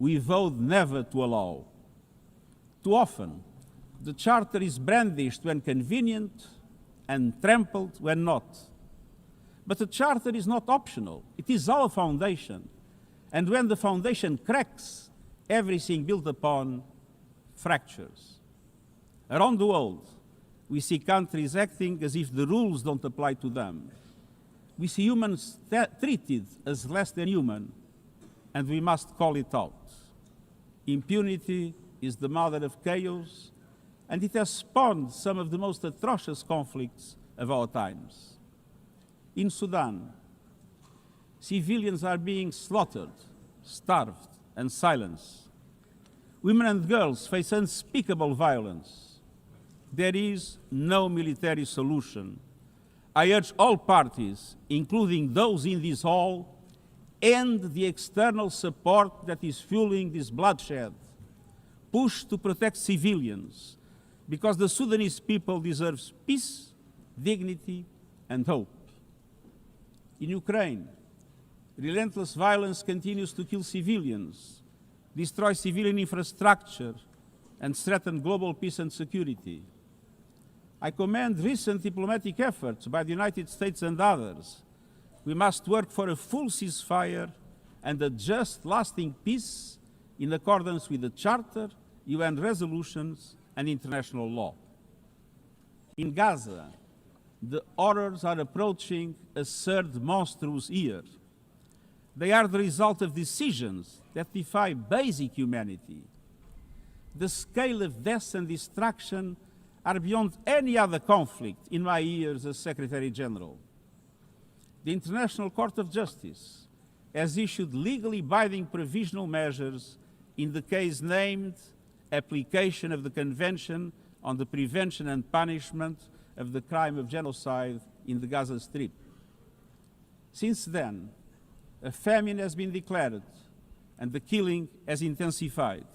we vowed never to allow. Too often, the Charter is brandished when convenient and trampled when not. But the Charter is not optional. It is our foundation. And when the foundation cracks, everything built upon fractures. Around the world, we see countries acting as if the rules don't apply to them. We see humans treated as less than human, and we must call it out. Impunity is the mother of chaos, and it has spawned some of the most atrocious conflicts of our times. In Sudan, civilians are being slaughtered, starved, and silenced. Women and girls face unspeakable violence. There is no military solution. I urge all parties, including those in this hall, end the external support that is fueling this bloodshed. Push to protect civilians, because the Sudanese people deserve peace, dignity, and hope. In Ukraine, relentless violence continues to kill civilians, destroy civilian infrastructure, and threaten global peace and security. I commend recent diplomatic efforts by the United States and others. We must work for a full ceasefire and a just, lasting peace in accordance with the Charter, UN resolutions, and international law. In Gaza, the horrors are approaching a third monstrous year. They are the result of decisions that defy basic humanity. The scale of death and destruction are beyond any other conflict in my years as Secretary General. The International Court of Justice has issued legally binding provisional measures in the case named Application of the Convention on the Prevention and Punishment of the Crime of Genocide in the Gaza Strip. Since then, a famine has been declared and the killing has intensified.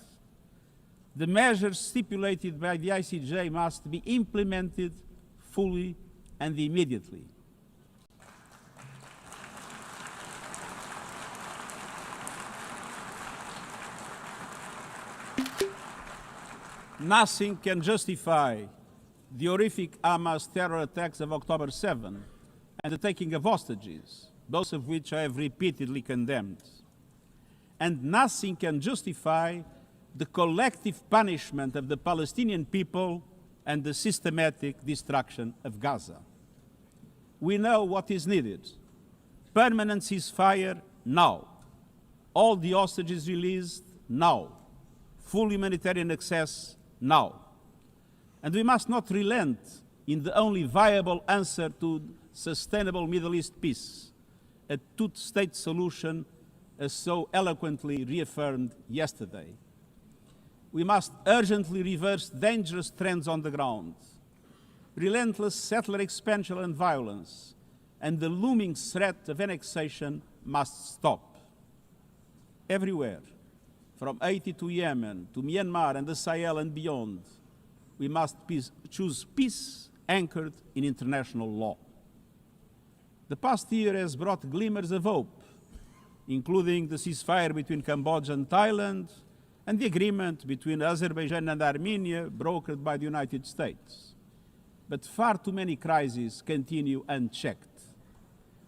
The measures stipulated by the ICJ must be implemented fully and immediately. Nothing can justify the horrific Hamas terror attacks of October 7 and the taking of hostages, both of which I have repeatedly condemned. And nothing can justify the collective punishment of the Palestinian people and the systematic destruction of Gaza. We know what is needed. Permanent ceasefire now. All the hostages released now. Full humanitarian access now. And we must not relent in the only viable answer to sustainable Middle East peace, a two-state solution as so eloquently reaffirmed yesterday. We must urgently reverse dangerous trends on the ground. Relentless settler expansion and violence and the looming threat of annexation must stop. Everywhere, from Haiti to Yemen, to Myanmar and the Sahel and beyond, we must choose peace anchored in international law. The past year has brought glimmers of hope, including the ceasefire between Cambodia and Thailand, and the agreement between Azerbaijan and Armenia brokered by the United States. But far too many crises continue unchecked.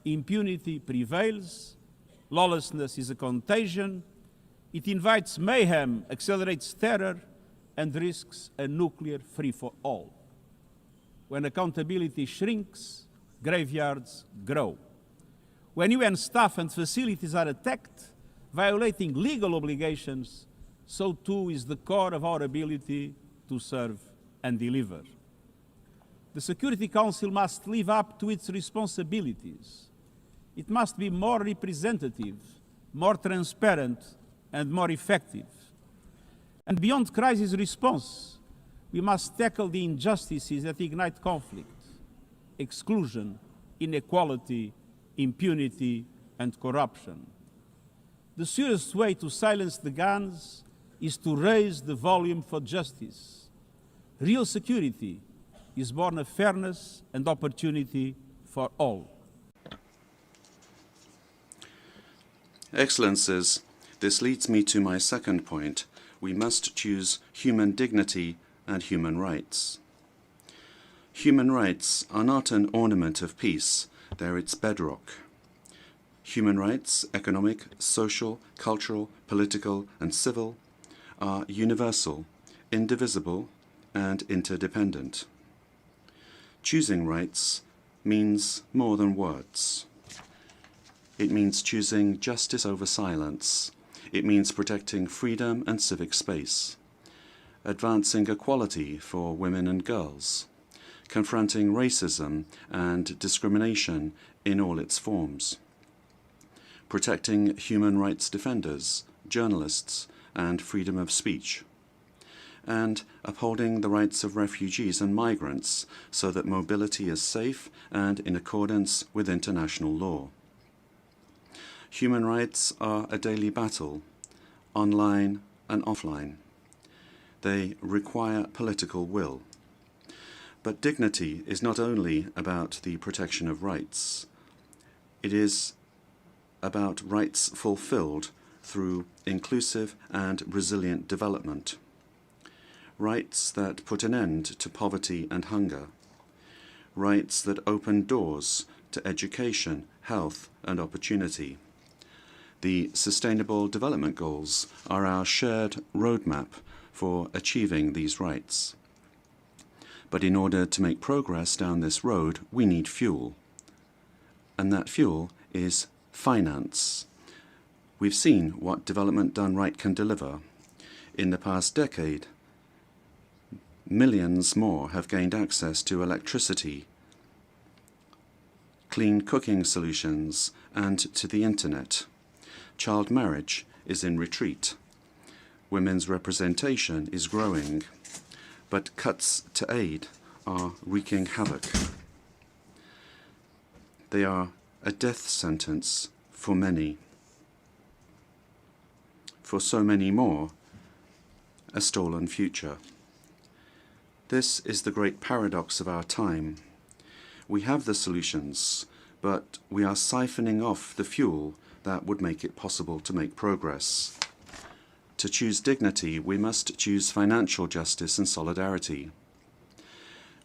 Impunity prevails, lawlessness is a contagion, it invites mayhem, accelerates terror, and risks a nuclear free-for-all. When accountability shrinks, graveyards grow. When UN staff and facilities are attacked, violating legal obligations, so too is the core of our ability to serve and deliver. The Security Council must live up to its responsibilities. It must be more representative, more transparent, and more effective. And beyond crisis response, we must tackle the injustices that ignite conflict: exclusion, inequality, impunity, and corruption. The surest way to silence the guns is to raise the volume for justice. Real security is born of fairness and opportunity for all. Excellencies, This leads me to my second point. We must choose human dignity and human rights. Human rights are not an ornament of peace, they're its bedrock. Human rights, economic, social, cultural, political, and civil, are universal, indivisible, and interdependent. Choosing rights means more than words. It means choosing justice over silence. It means protecting freedom and civic space, advancing equality for women and girls, confronting racism and discrimination in all its forms, protecting human rights defenders, journalists, and freedom of speech, and upholding the rights of refugees and migrants so that mobility is safe and in accordance with international law. Human rights are a daily battle, online and offline. They require political will. But dignity is not only about the protection of rights. It is about rights fulfilled through inclusive and resilient development. Rights that put an end to poverty and hunger. Rights that open doors to education, health, and opportunity. The Sustainable Development Goals are our shared roadmap for achieving these rights. But in order to make progress down this road, we need fuel. And that fuel is finance. We've seen what development done right can deliver. In the past decade, millions more have gained access to electricity, clean cooking solutions, and to the internet. Child marriage is in retreat. Women's representation is growing, but cuts to aid are wreaking havoc. They are a death sentence for many. For so many more, a stolen future. This is the great paradox of our time. We have the solutions, but we are siphoning off the fuel that would make it possible to make progress. To choose dignity, we must choose financial justice and solidarity.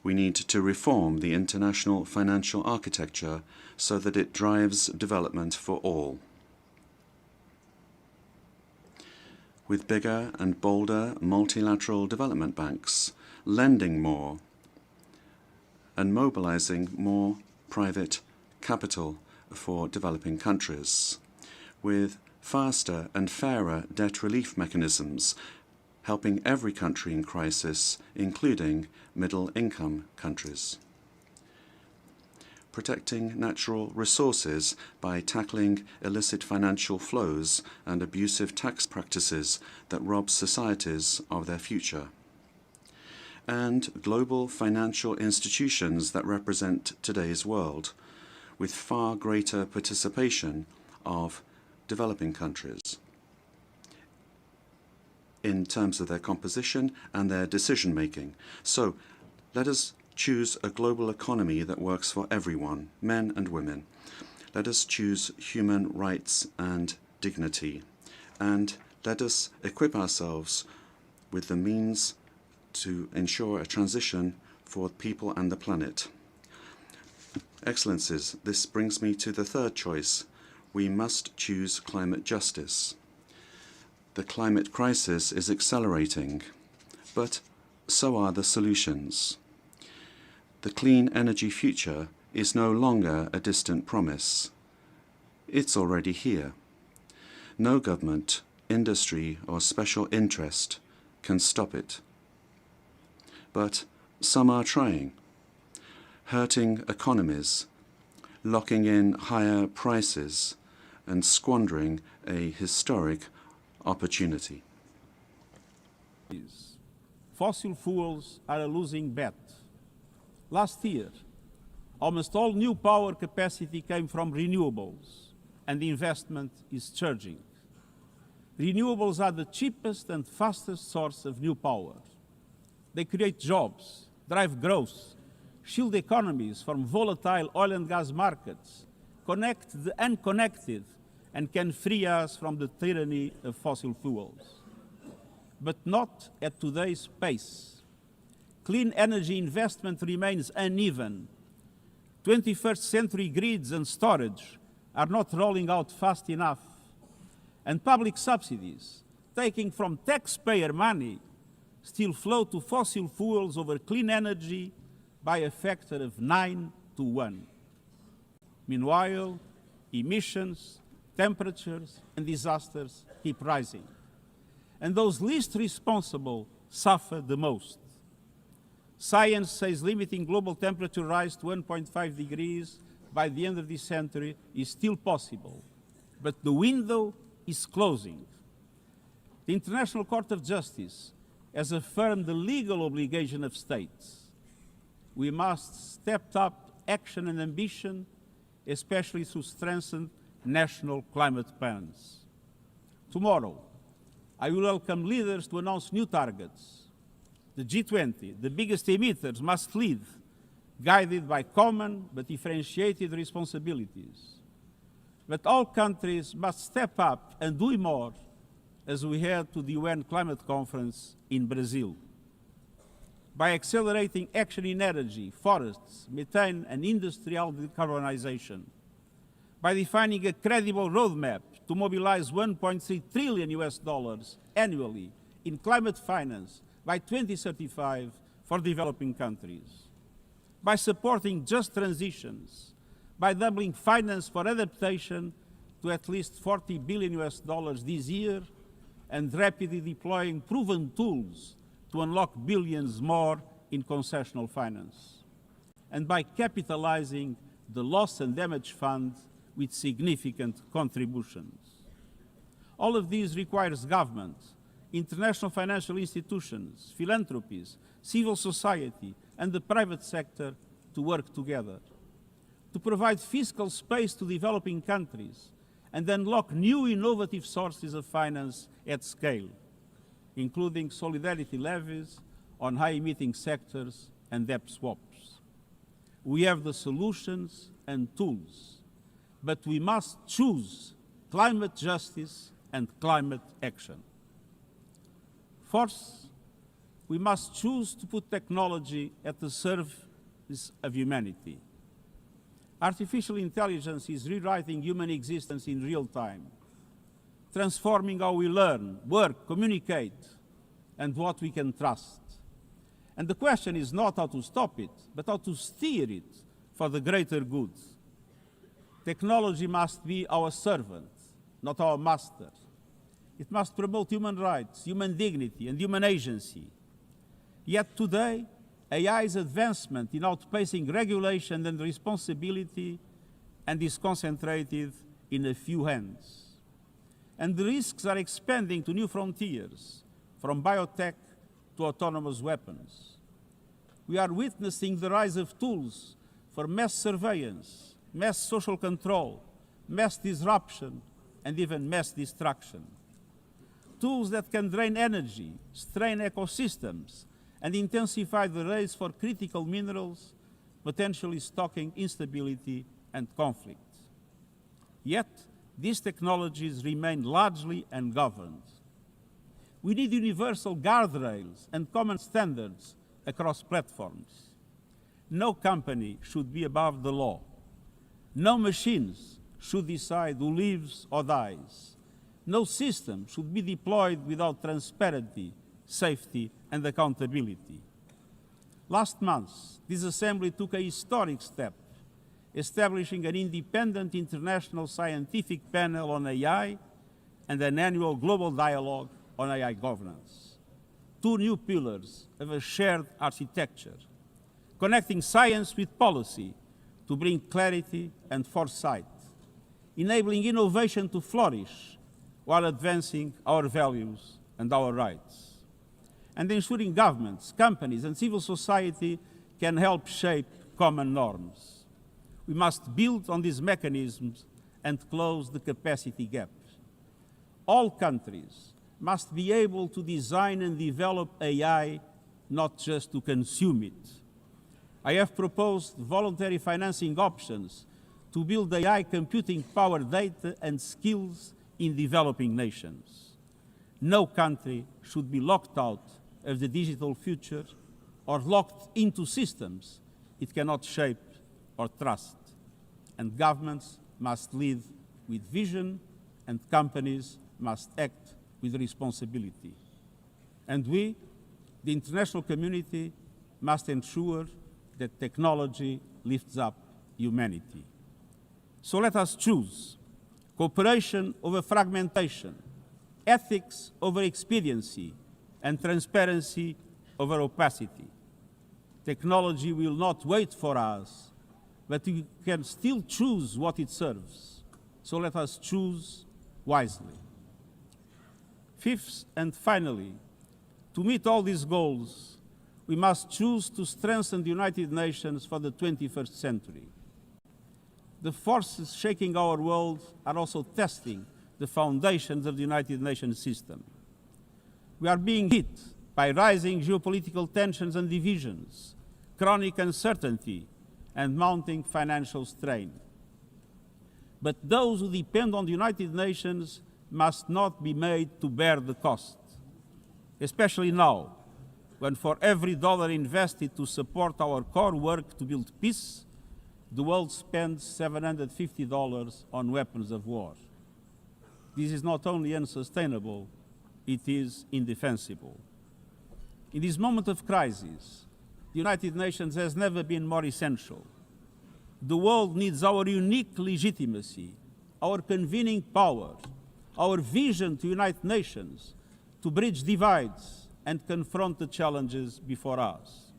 We need to reform the international financial architecture so that it drives development for all. With bigger and bolder multilateral development banks, lending more, and mobilizing more private capital for developing countries, with faster and fairer debt relief mechanisms, helping every country in crisis, including middle-income countries. Protecting natural resources by tackling illicit financial flows and abusive tax practices that rob societies of their future. And global financial institutions that represent today's world, with far greater participation of developing countries in terms of their composition and their decision-making. So let us choose a global economy that works for everyone, men and women. Let us choose human rights and dignity. And let us equip ourselves with the means to ensure a transition for people and the planet. Excellencies, this brings me to the third choice. We must choose climate justice. The climate crisis is accelerating, but so are the solutions. The clean energy future is no longer a distant promise. It's already here. No government, industry, or special interest can stop it. But some are trying, hurting economies, locking in higher prices, and squandering a historic opportunity. Fossil fuels are a losing bet. Last year, almost all new power capacity came from renewables, and the investment is surging. Renewables are the cheapest and fastest source of new power. They create jobs, drive growth, shield economies from volatile oil and gas markets, connect the unconnected, and can free us from the tyranny of fossil fuels. But not at today's pace. Clean energy investment remains uneven. 21st century grids and storage are not rolling out fast enough. And public subsidies, taking from taxpayer money, still flow to fossil fuels over clean energy by a factor of 9 to 1. Meanwhile, emissions, temperatures, and disasters keep rising. And those least responsible suffer the most. Science says limiting global temperature rise to 1.5 degrees by the end of this century is still possible, but the window is closing. The International Court of Justice has affirmed the legal obligation of states. We must step up action and ambition, especially through strengthened national climate plans. Tomorrow, I will welcome leaders to announce new targets. The G20, the biggest emitters, must lead, guided by common but differentiated responsibilities. But all countries must step up and do more as we head to the UN Climate Conference in Brazil. By accelerating action in energy, forests, methane, and industrial decarbonization. By defining a credible roadmap to mobilize $1.3 trillion annually in climate finance by 2035 for developing countries. By supporting just transitions, by doubling finance for adaptation to at least $40 billion this year, and rapidly deploying proven tools to unlock billions more in concessional finance. And by capitalizing the Loss and Damage Fund with significant contributions. All of these requires government, international financial institutions, philanthropies, civil society, and the private sector to work together, to provide fiscal space to developing countries and unlock new innovative sources of finance at scale, including solidarity levies on high-emitting sectors and debt swaps. We have the solutions and tools, but we must choose climate justice and climate action. Fourth, we must choose to put technology at the service of humanity. Artificial intelligence is rewriting human existence in real time, transforming how we learn, work, communicate, and what we can trust. And the question is not how to stop it, but how to steer it for the greater good. Technology must be our servant, not our master. It must promote human rights, human dignity, and human agency. Yet today, AI's advancement in outpacing regulation and responsibility and is concentrated in a few hands. And the risks are expanding to new frontiers, from biotech to autonomous weapons. We are witnessing the rise of tools for mass surveillance, mass social control, mass disruption, and even mass destruction. Tools that can drain energy, strain ecosystems, and intensify the race for critical minerals, potentially stoking instability and conflict. Yet, these technologies remain largely ungoverned. We need universal guardrails and common standards across platforms. No company should be above the law. No machines should decide who lives or dies. No system should be deployed without transparency, safety, and accountability. Last month, this Assembly took a historic step, establishing an independent international scientific panel on AI and an annual global dialogue on AI governance. Two new pillars of a shared architecture, connecting science with policy to bring clarity and foresight, enabling innovation to flourish while advancing our values and our rights, and ensuring governments, companies, and civil society can help shape common norms. We must build on these mechanisms and close the capacity gap. All countries must be able to design and develop AI, not just to consume it. I have proposed voluntary financing options to build AI computing power, data, and skills in developing nations. No country should be locked out of the digital future or locked into systems it cannot shape or trust. And governments must lead with vision, and companies must act with responsibility. And we, the international community, must ensure that technology lifts up humanity. So let us choose cooperation over fragmentation, ethics over expediency, and transparency over opacity. Technology will not wait for us, but we can still choose what it serves. So let us choose wisely. Fifth and finally, to meet all these goals, we must choose to strengthen the United Nations for the 21st century. The forces shaking our world are also testing the foundations of the United Nations system. We are being hit by rising geopolitical tensions and divisions, chronic uncertainty, and mounting financial strain. But those who depend on the United Nations must not be made to bear the cost, especially now, when for every dollar invested to support our core work to build peace, the world spends $750 on weapons of war. This is not only unsustainable, it is indefensible. In this moment of crisis, the United Nations has never been more essential. The world needs our unique legitimacy, our convening power, our vision to unite nations, to bridge divides and confront the challenges before us.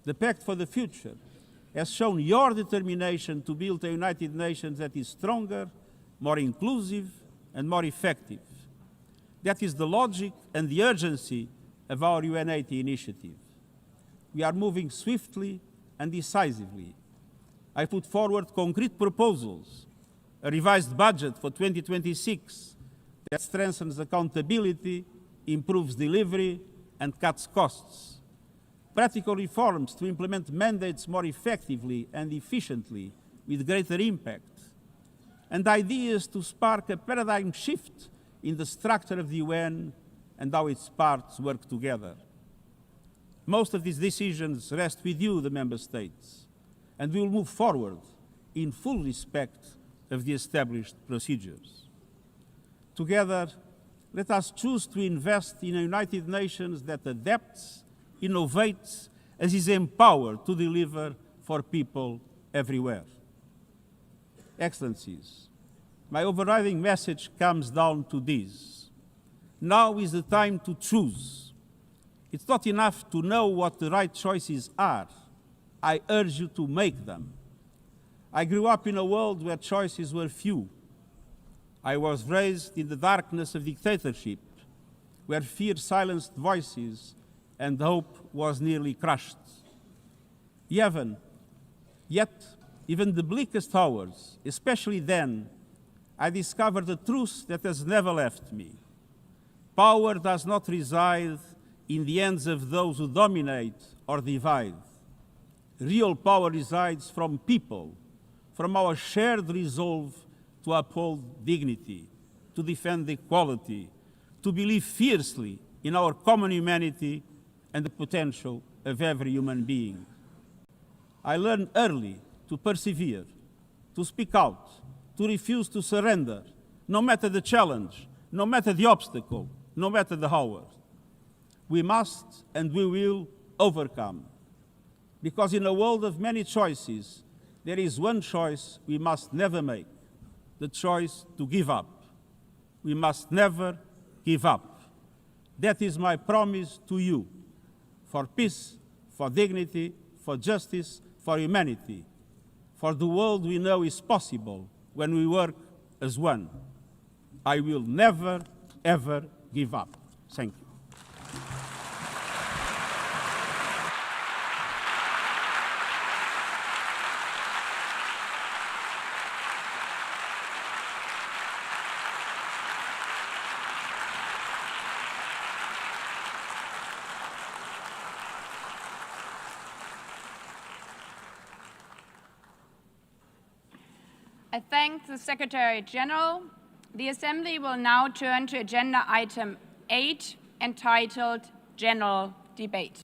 The Pact for the Future has shown your determination to build a United Nations that is stronger, more inclusive, and more effective. That is the logic and the urgency of our UN80 initiative. We are moving swiftly and decisively. I put forward concrete proposals, a revised budget for 2026 that strengthens accountability, improves delivery, and cuts costs. Practical reforms to implement mandates more effectively and efficiently with greater impact. And ideas to spark a paradigm shift in the structure of the UN and how its parts work together. Most of these decisions rest with you, the member states, and we will move forward in full respect of the established procedures. Together, let us choose to invest in a United Nations that adapts, innovates, and is empowered to deliver for people everywhere. Excellencies, my overriding message comes down to this. Now is the time to choose. It's not enough to know what the right choices are. I urge you to make them. I grew up in a world where choices were few. I was raised in the darkness of dictatorship, where fear silenced voices and hope was nearly crushed. Yet, even the bleakest hours, especially then, I discovered a truth that has never left me. Power does not reside in the hands of those who dominate or divide. Real power resides from people, from our shared resolve to uphold dignity, to defend equality, to believe fiercely in our common humanity and the potential of every human being. I learned early to persevere, to speak out, to refuse to surrender, no matter the challenge, no matter the obstacle, no matter the hour. We must and we will overcome. Because in a world of many choices, there is one choice we must never make, the choice to give up. We must never give up. That is my promise to you, for peace, for dignity, for justice, for humanity, for the world we know is possible when we work as one. I will never, ever give up. Thank you. I thank the Secretary General. The Assembly will now turn to agenda item 8, entitled General Debate.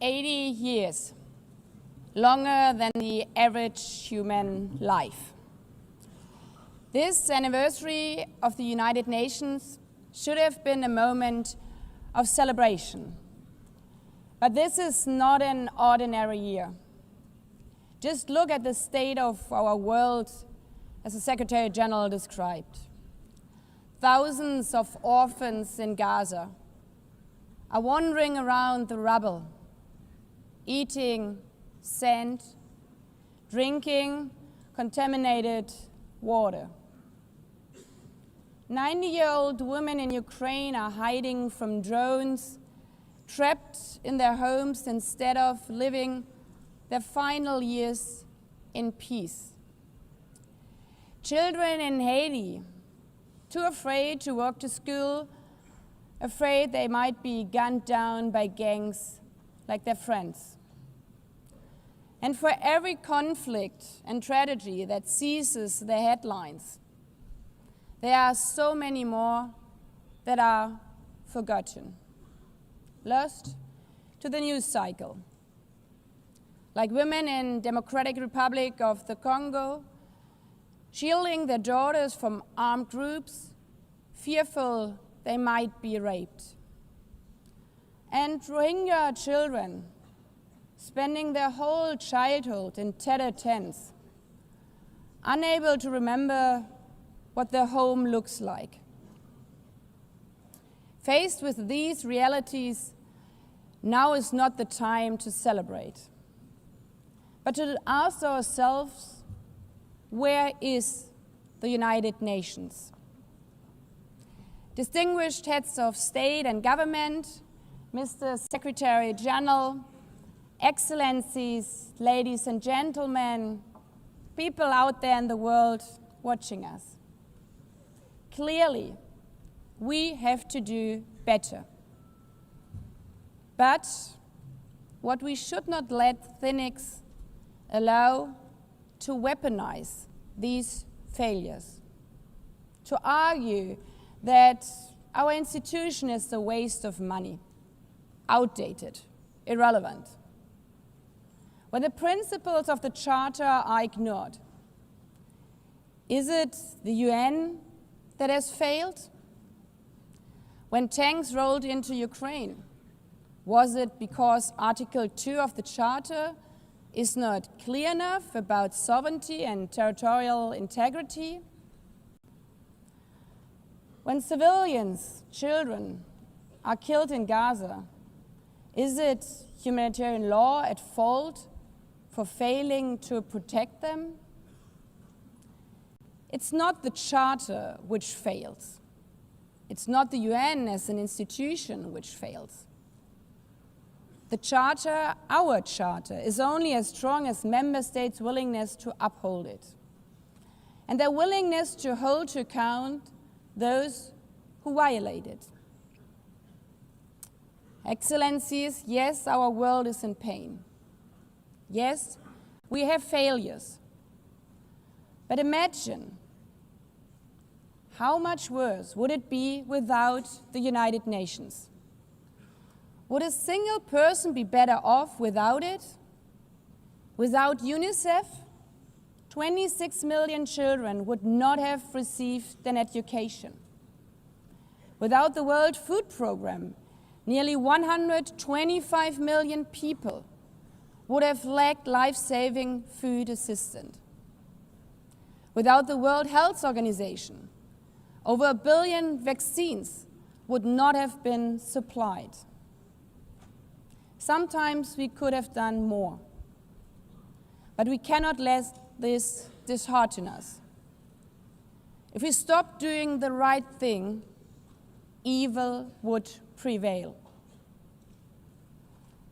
"80 years, longer than the average human life. This anniversary of the United Nations should have been a moment of celebration. But this is not an ordinary year. Just look at the state of our world, as the Secretary General described. Thousands of orphans in Gaza are wandering around the rubble, eating sand, drinking contaminated water. 90-year-old women in Ukraine are hiding from drones, trapped in their homes instead of living their final years in peace. Children in Haiti, too afraid to walk to school, afraid they might be gunned down by gangs like their friends. And for every conflict and tragedy that seizes the headlines, there are so many more that are forgotten, lost to the news cycle. Like women in Democratic Republic of the Congo, shielding their daughters from armed groups, fearful they might be raped. And Rohingya children, spending their whole childhood in tattered tents, unable to remember what their home looks like. Faced with these realities, now is not the time to celebrate, but to ask ourselves, where is the United Nations? Distinguished heads of state and government, Mr. Secretary General, Excellencies, ladies and gentlemen, people out there in the world watching us. Clearly, we have to do better. But what we should not let cynics allow to weaponize these failures, to argue that our institution is a waste of money, outdated, irrelevant. When the principles of the Charter are ignored, is it the UN that has failed? When tanks rolled into Ukraine, was it because Article 2 of the Charter is not clear enough about sovereignty and territorial integrity? When civilians, children, are killed in Gaza, is it humanitarian law at fault for failing to protect them? It's not the Charter which fails. It's not the UN as an institution which fails. The Charter, our Charter, is only as strong as member states' willingness to uphold it, and their willingness to hold to account those who violate it. Excellencies, yes, our world is in pain. Yes, we have failures. But imagine how much worse would it be without the United Nations? Would a single person be better off without it? Without UNICEF, 26 million children would not have received an education. Without the World Food Programme, nearly 125 million people would have lacked life-saving food assistance. Without the World Health Organization, over 1 billion vaccines would not have been supplied. Sometimes we could have done more, but we cannot let this dishearten us. If we stop doing the right thing, evil would prevail.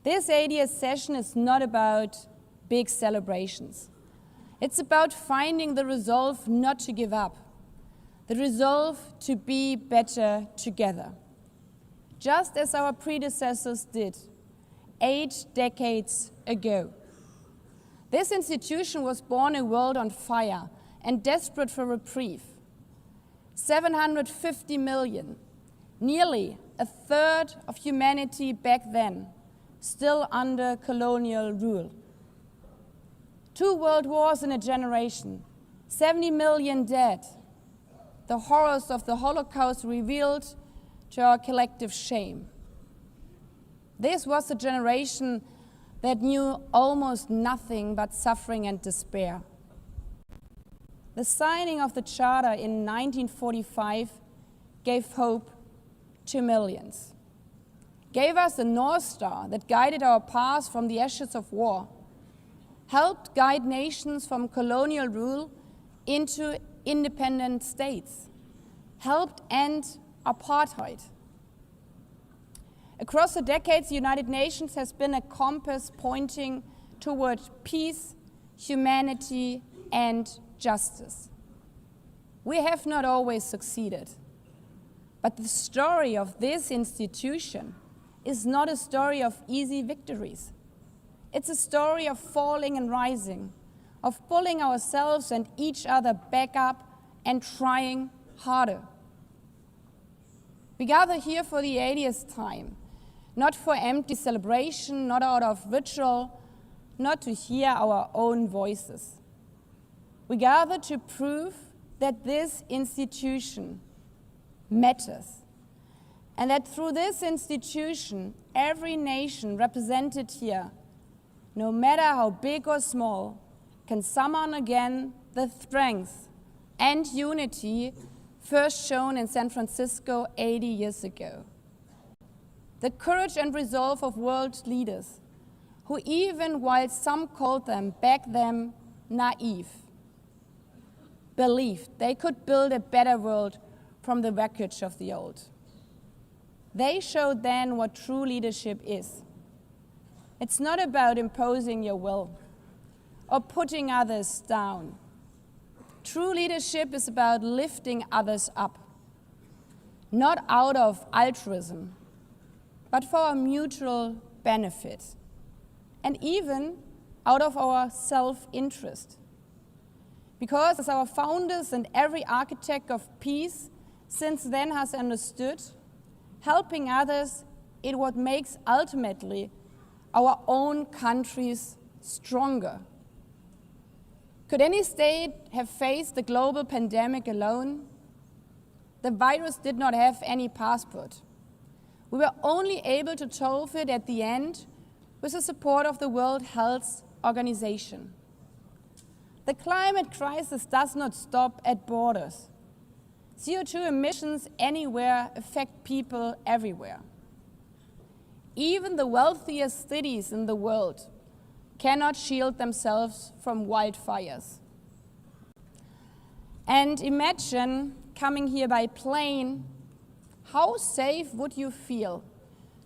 This 80th session is not about big celebrations. It's about finding the resolve not to give up, the resolve to be better together, just as our predecessors did 8 decades ago. This institution was born in a world on fire and desperate for reprieve. 750 million, nearly a third of humanity back then, still under colonial rule. 2 world wars in a generation, 70 million dead. The horrors of the Holocaust revealed to our collective shame. This was a generation that knew almost nothing but suffering and despair. The signing of the Charter in 1945 gave hope to millions, gave us a North Star that guided our path from the ashes of war, helped guide nations from colonial rule into independent states, helped end apartheid. Across the decades, the United Nations has been a compass pointing toward peace, humanity, and justice. We have not always succeeded, but the story of this institution is not a story of easy victories. It's a story of falling and rising, of pulling ourselves and each other back up and trying harder. We gather here for the 80th time, not for empty celebration, not out of ritual, not to hear our own voices. We gather to prove that this institution matters, and that through this institution, every nation represented here, no matter how big or small, can summon again the strength and unity first shown in San Francisco 80 years ago. The courage and resolve of world leaders, who even while some called them back then naive, believed they could build a better world from the wreckage of the old. They showed then what true leadership is. It's not about imposing your will or putting others down. True leadership is about lifting others up, not out of altruism, but for our mutual benefit, and even out of our self-interest. Because as our founders and every architect of peace since then has understood, helping others is what makes ultimately our own countries stronger. Could any state have faced the global pandemic alone? The virus did not have any passport. We were only able to solve it at the end with the support of the World Health Organization. The climate crisis does not stop at borders. CO2 emissions anywhere affect people everywhere. Even the wealthiest cities in the world cannot shield themselves from wildfires. And imagine coming here by plane. How safe would you feel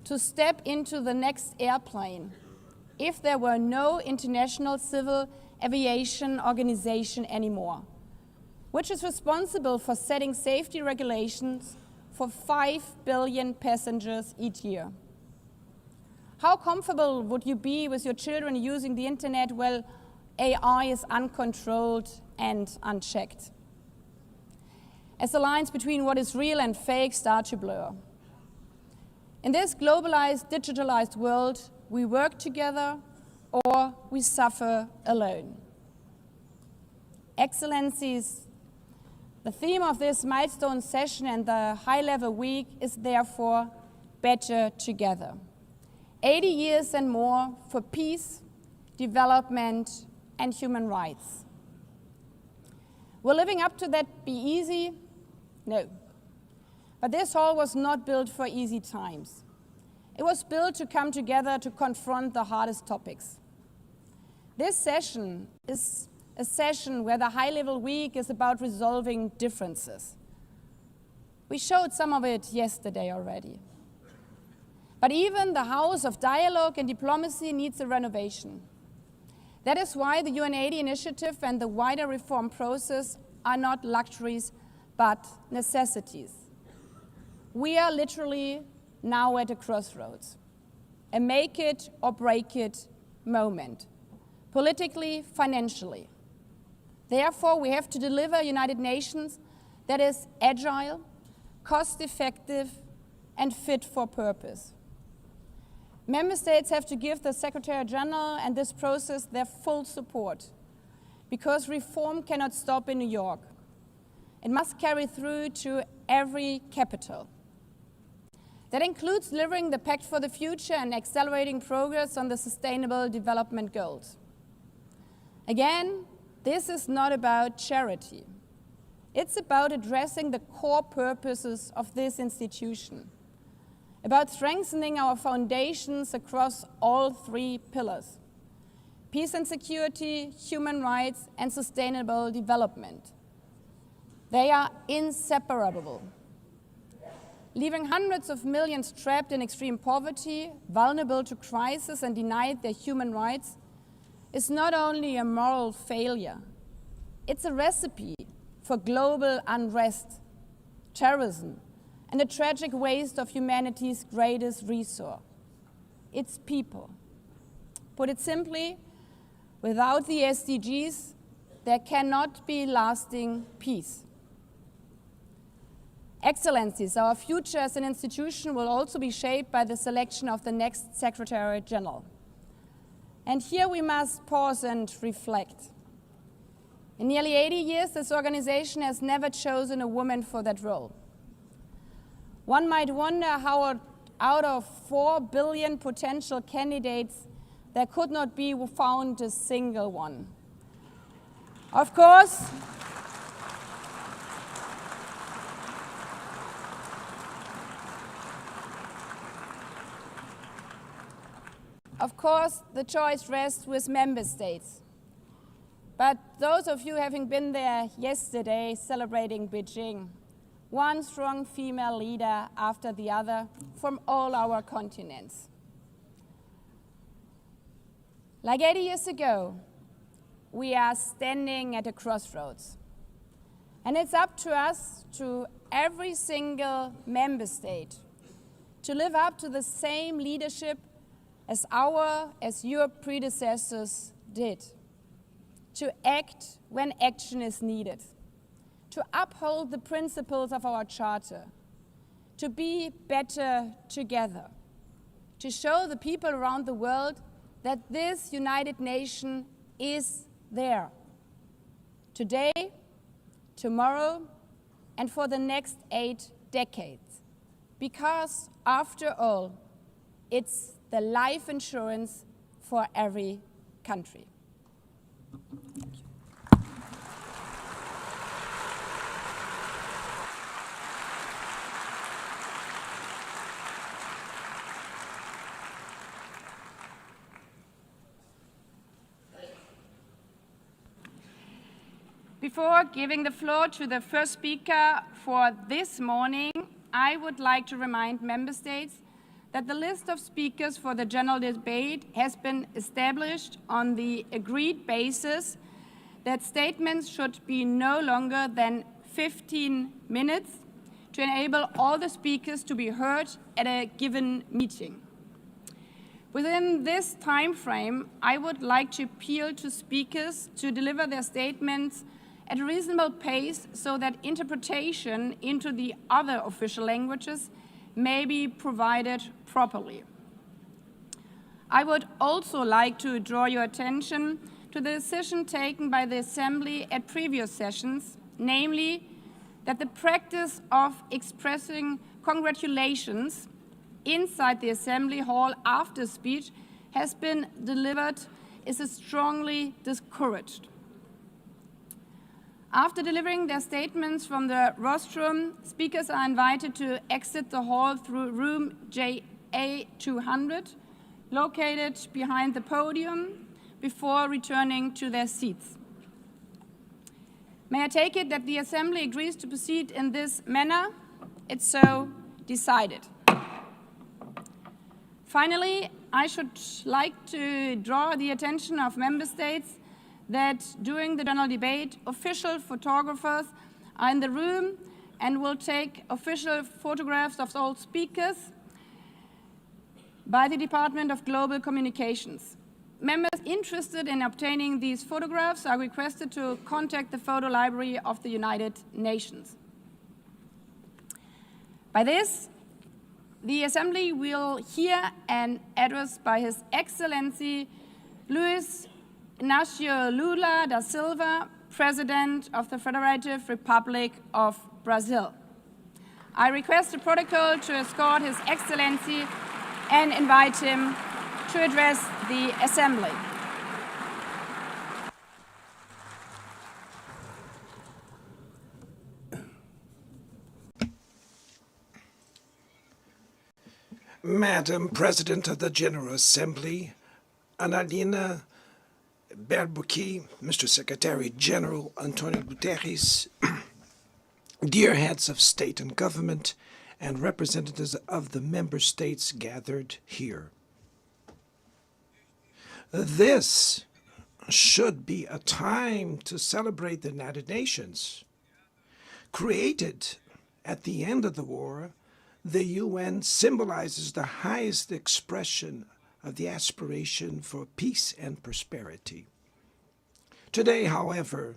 to step into the next airplane if there were no International Civil Aviation Organization anymore, which is responsible for setting safety regulations for 5 billion passengers each year? How comfortable would you be with your children using the internet while AI is uncontrolled and unchecked, as the lines between what is real and fake start to blur? In this globalized, digitalized world, we work together or we suffer alone. Excellencies, the theme of this milestone session and the high-level week is therefore better together. 80 years and more for peace, development, and human rights. Will living up to that be easy? No. But this hall was not built for easy times. It was built to come together to confront the hardest topics. This session is a session where the high-level week is about resolving differences. We showed some of it yesterday already. But even the house of dialogue and diplomacy needs a renovation. That is why the UN80 initiative and the wider reform process are not luxuries, but necessities. We are literally now at a crossroads, a make it or break it moment, politically, financially. Therefore, we have to deliver a United Nations that is agile, cost-effective, and fit for purpose. Member States have to give the Secretary General and this process their full support, because reform cannot stop in New York. It must carry through to every capital. That includes delivering the Pact for the Future and accelerating progress on the Sustainable Development Goals. Again, this is not about charity. It's about addressing the core purposes of this institution, about strengthening our foundations across all three pillars: peace and security, human rights, and sustainable development. They are inseparable. Leaving hundreds of millions trapped in extreme poverty, vulnerable to crisis, and denied their human rights is not only a moral failure, it's a recipe for global unrest, terrorism, and a tragic waste of humanity's greatest resource, its people. Put it simply, without the SDGs, there cannot be lasting peace. Excellencies, our future as an institution will also be shaped by the selection of the next Secretary General. And here we must pause and reflect. In nearly 80 years, this organization has never chosen a woman for that role. One might wonder how out of 4 billion potential candidates, there could not be found a single one. Of course, the choice rests with member states. But those of you having been there yesterday celebrating Beijing, one strong female leader after the other from all our continents. Like 80 years ago, we are standing at a crossroads. And it's up to us, to every single member state, to live up to the same leadership as your predecessors did, to act when action is needed, to uphold the principles of our charter, to be better together, to show the people around the world that this United Nation is there, today, tomorrow, and for the next 8 decades. Because, after all, it's the life insurance for every country. Before giving the floor to the first speaker for this morning, I would like to remind member states that the list of speakers for the general debate has been established on the agreed basis that statements should be no longer than 15 minutes to enable all the speakers to be heard at a given meeting. Within this time frame, I would like to appeal to speakers to deliver their statements at a reasonable pace so that interpretation into the other official languages may be provided properly. I would also like to draw your attention to the decision taken by the Assembly at previous sessions, namely that the practice of expressing congratulations inside the Assembly Hall after speech has been delivered is strongly discouraged. After delivering their statements from the rostrum, speakers are invited to exit the hall through room JA200, located behind the podium, before returning to their seats. May I take it that the Assembly agrees to proceed in this manner? It's so decided. Finally, I should like to draw the attention of member states that during the general debate, official photographers are in the room and will take official photographs of all speakers by the Department of Global Communications. Members interested in obtaining these photographs are requested to contact the photo library of the United Nations. By this, the Assembly will hear an address by His Excellency Luiz Inácio Lula da Silva, President of the Federative Republic of Brazil. I request the protocol to escort His Excellency and invite him to address the Assembly. Madam President of the General Assembly, Annalena Baerbock, Mr. Secretary General Antonio Guterres, dear heads of state and government, and representatives of the member states gathered here. This should be a time to celebrate the United Nations. Created at the end of the war, the UN symbolizes the highest expression of the aspiration for peace and prosperity. Today, however,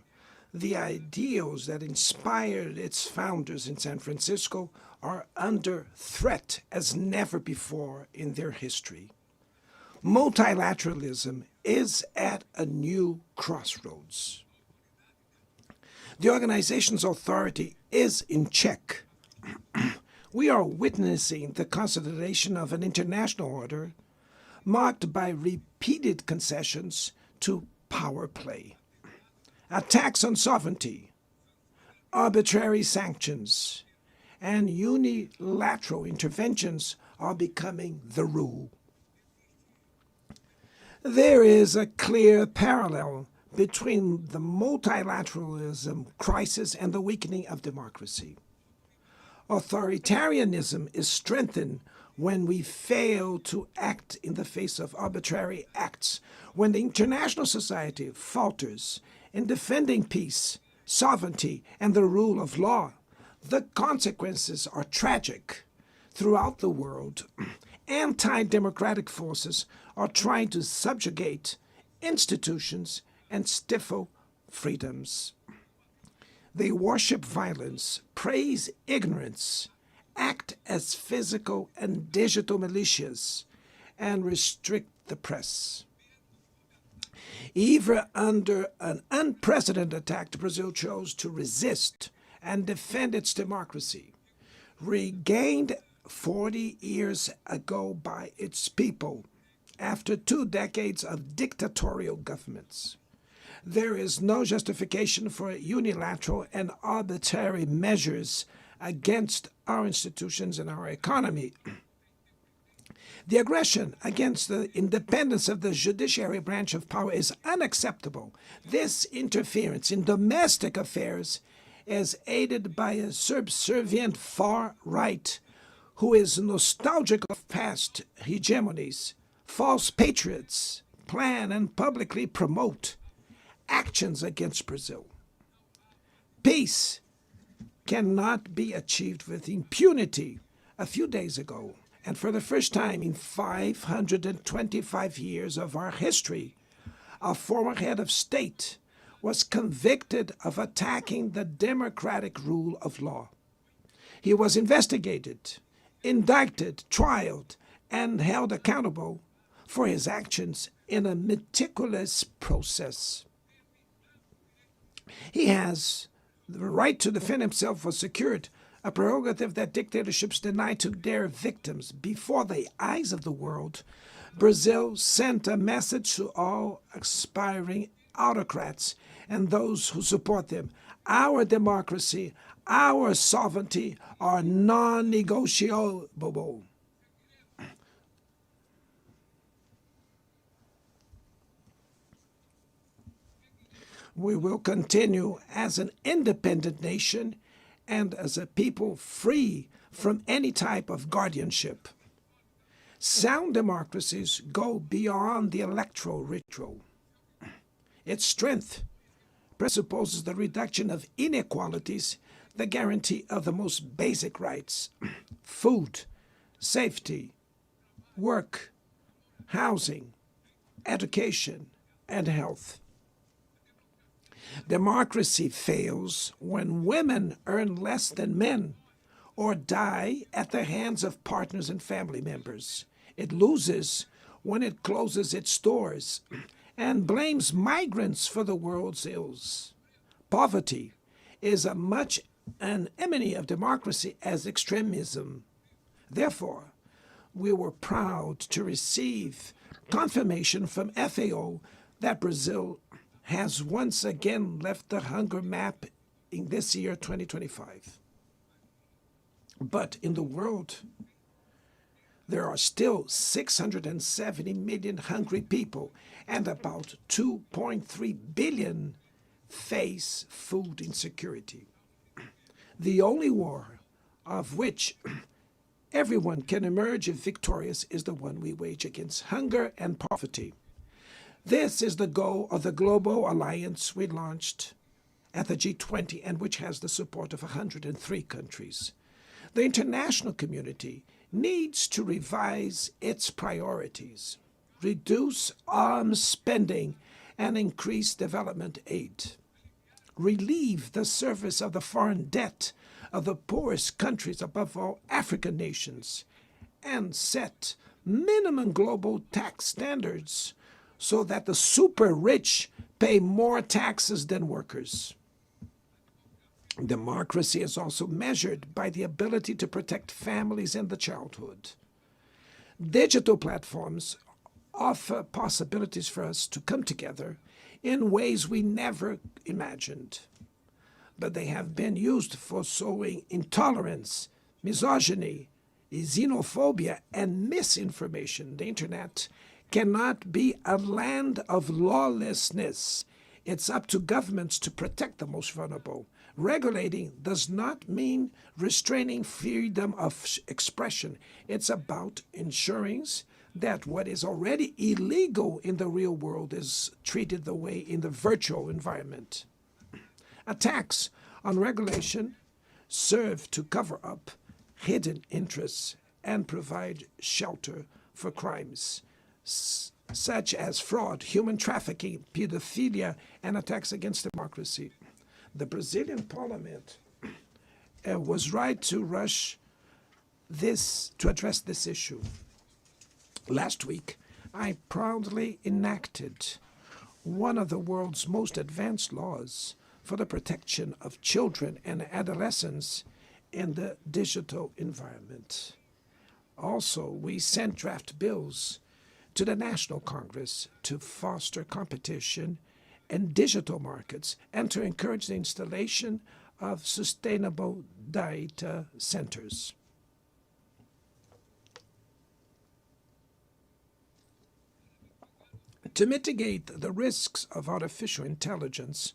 the ideals that inspired its founders in San Francisco are under threat as never before in their history. Multilateralism is at a new crossroads. The organization's authority is in check. We are witnessing the consolidation of an international order marked by repeated concessions to power play. Attacks on sovereignty, arbitrary sanctions, and unilateral interventions are becoming the rule. There is a clear parallel between the multilateralism crisis and the weakening of democracy. Authoritarianism is strengthened when we fail to act in the face of arbitrary acts, when the international society falters in defending peace, sovereignty, and the rule of law. The consequences are tragic. Throughout the world, anti-democratic forces are trying to subjugate institutions and stifle freedoms. They worship violence, praise ignorance, act as physical and digital militias, and restrict the press. Even under an unprecedented attack, Brazil chose to resist and defend its democracy, regained 40 years ago by its people after 2 decades of dictatorial governments. There is no justification for unilateral and arbitrary measures against our institutions and our economy. The aggression against the independence of the judiciary branch of power is unacceptable. This interference in domestic affairs is aided by a subservient far right who is nostalgic of past hegemonies. False patriots plan and publicly promote actions against Brazil. Peace cannot be achieved with impunity. A few days ago, and for the first time in 525 years of our history, a former head of state was convicted of attacking the democratic rule of law. He was investigated, indicted, trialed, and held accountable for his actions in a meticulous process. He has the right to defend himself was secured, a prerogative that dictatorships deny to their victims. Before the eyes of the world, Brazil sent a message to all aspiring autocrats and those who support them. Our democracy, our sovereignty are non-negotiable. We will continue as an independent nation and as a people free from any type of guardianship. Sound democracies go beyond the electoral ritual. Its strength presupposes the reduction of inequalities, the guarantee of the most basic rights: food, safety, work, housing, education, and health. Democracy fails when women earn less than men or die at the hands of partners and family members. It loses when it closes its doors and blames migrants for the world's ills. Poverty is as much an enemy of democracy as extremism. Therefore, we were proud to receive confirmation from FAO that Brazil has once again left the hunger map in this year, 2025. But in the world, there are still 670 million hungry people, and about 2.3 billion face food insecurity. The only war of which everyone can emerge victorious is the one we wage against hunger and poverty. This is the goal of the global alliance we launched at the G20 and which has the support of 103 countries. The international community needs to revise its priorities, reduce arms spending, and increase development aid. Relieve the service of the foreign debt of the poorest countries, above all African nations, and set minimum global tax standards so that the super rich pay more taxes than workers. Democracy is also measured by the ability to protect families and the childhood. Digital platforms offer possibilities for us to come together in ways we never imagined. But they have been used for sowing intolerance, misogyny, xenophobia, and misinformation. The internet cannot be a land of lawlessness. It's up to governments to protect the most vulnerable. Regulating does not mean restraining freedom of expression. It's about ensuring that what is already illegal in the real world is treated the way in the virtual environment. Attacks on regulation serve to cover up hidden interests and provide shelter for crimes such as fraud, human trafficking, pedophilia, and attacks against democracy. The Brazilian parliament was right to rush to address this issue. Last week, I proudly enacted one of the world's most advanced laws for the protection of children and adolescents in the digital environment. Also, we sent draft bills to the National Congress to foster competition in digital markets and to encourage the installation of sustainable data centers. To mitigate the risks of artificial intelligence,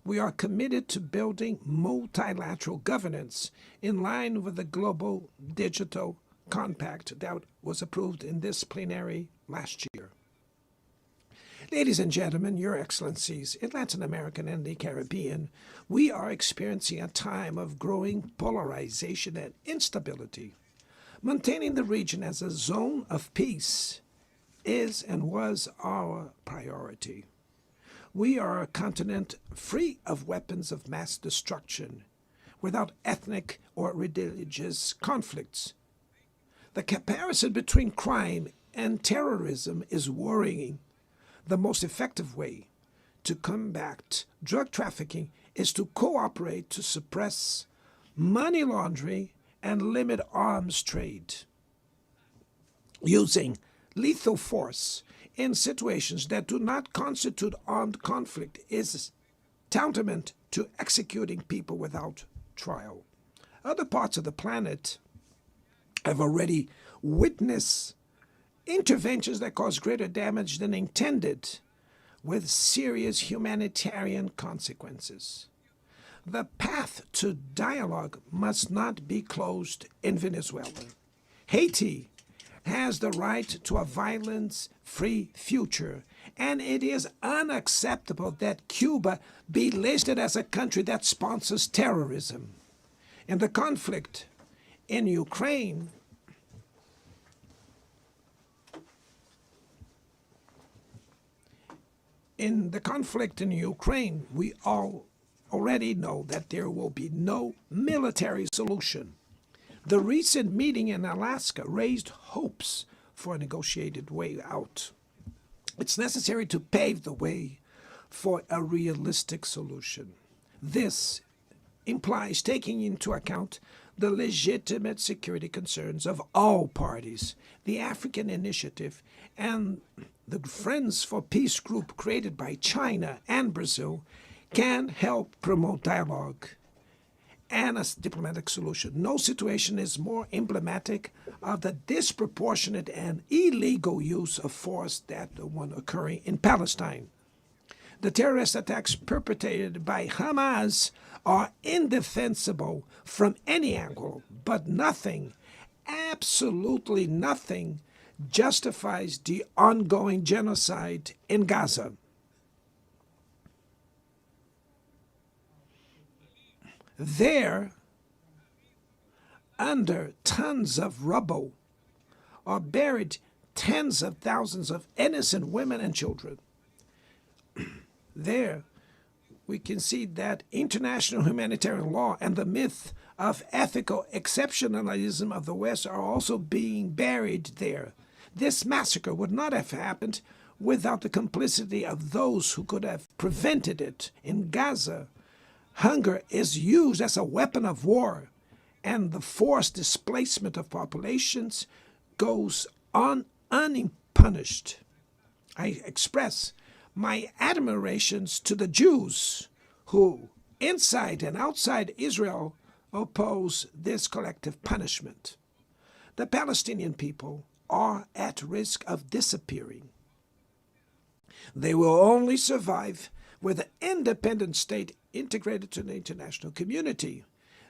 we are committed to building multilateral governance in line with the Global Digital Compact that was approved in this plenary last year. Ladies and gentlemen, Your Excellencies, in Latin America and the Caribbean, we are experiencing a time of growing polarization and instability. Maintaining the region as a zone of peace is and was our priority. We are a continent free of weapons of mass destruction, without ethnic or religious conflicts. The comparison between crime and terrorism is worrying. The most effective way to combat drug trafficking is to cooperate to suppress money laundering and limit arms trade. Using lethal force in situations that do not constitute armed conflict is tantamount to executing people without trial. Other parts of the planet have already witnessed interventions that cause greater damage than intended, with serious humanitarian consequences. The path to dialogue must not be closed in Venezuela. Haiti has the right to a violence-free future, and it is unacceptable that Cuba be listed as a country that sponsors terrorism. In the conflict in Ukraine, we all already know that there will be no military solution. The recent meeting in Alaska raised hopes for a negotiated way out. It's necessary to pave the way for a realistic solution. This implies taking into account the legitimate security concerns of all parties. The African Initiative and the Friends for Peace group created by China and Brazil can help promote dialogue and a diplomatic solution. No situation is more emblematic of the disproportionate and illegal use of force than the one occurring in Palestine. The terrorist attacks perpetrated by Hamas are indefensible from any angle, but nothing, absolutely nothing, justifies the ongoing genocide in Gaza. There, under tons of rubble, are buried tens of thousands of innocent women and children. There, we can see that international humanitarian law and the myth of ethical exceptionalism of the West are also being buried there. This massacre would not have happened without the complicity of those who could have prevented it. In Gaza, hunger is used as a weapon of war, and the forced displacement of populations goes on unpunished. I express my admirations to the Jews who, inside and outside Israel, oppose this collective punishment. The Palestinian people are at risk of disappearing. They will only survive with an independent state integrated to the international community.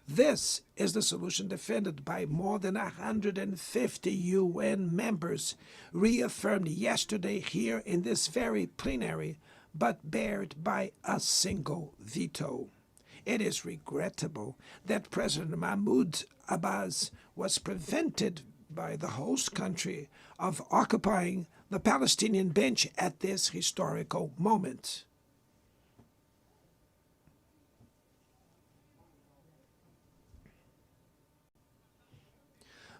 This is the solution defended by more than 150 UN members, reaffirmed yesterday here in this very plenary, but bared by a single veto. It is regrettable that President Mahmoud Abbas was prevented by the host country of occupying the Palestinian bench at this historical moment.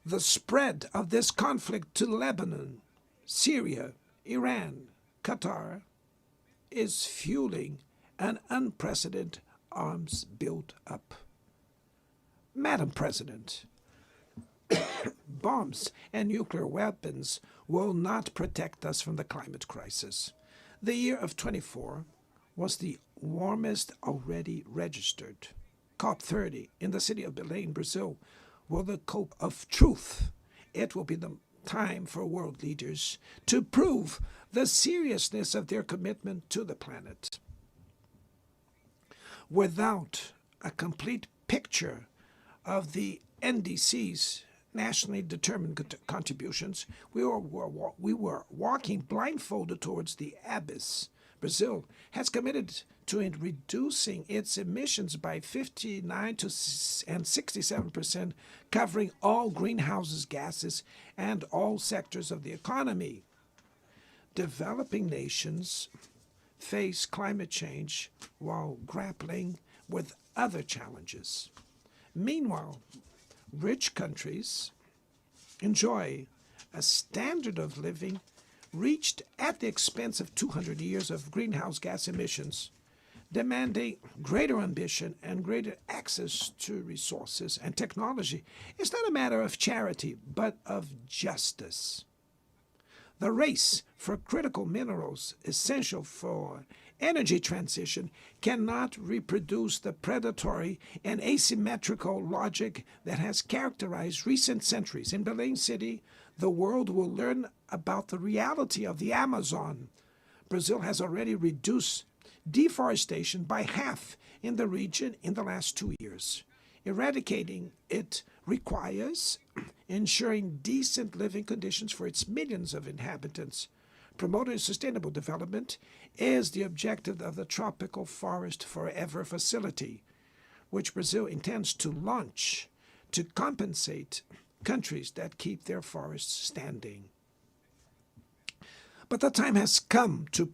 The spread of this conflict to Lebanon, Syria, Iran, Qatar is fueling an unprecedented arms build-up. Madam President, bombs and nuclear weapons will not protect us from the climate crisis. The year of 24 was the warmest already registered. COP30 in the city of Belém, Brazil, will the cope of truth. It will be the time for world leaders to prove the seriousness of their commitment to the planet. Without a complete picture of the NDC's nationally determined contributions, we were walking blindfolded towards the abyss. Brazil has committed to reducing its emissions by 59% and 67%, covering all greenhouse gases and all sectors of the economy. Developing nations face climate change while grappling with other challenges. Meanwhile, rich countries enjoy a standard of living reached at the expense of 200 years of greenhouse gas emissions, demanding greater ambition and greater access to resources and technology. It's not a matter of charity, but of justice. The race for critical minerals essential for energy transition cannot reproduce the predatory and asymmetrical logic that has characterized recent centuries. In Belém City, the world will learn about the reality of the Amazon. Brazil has already reduced deforestation by half in the region in the last 2 years. Eradicating it requires ensuring decent living conditions for its millions of inhabitants. Promoting sustainable development is the objective of the Tropical Forest Forever facility, which Brazil intends to launch to compensate countries that keep their forests standing. But the time has come to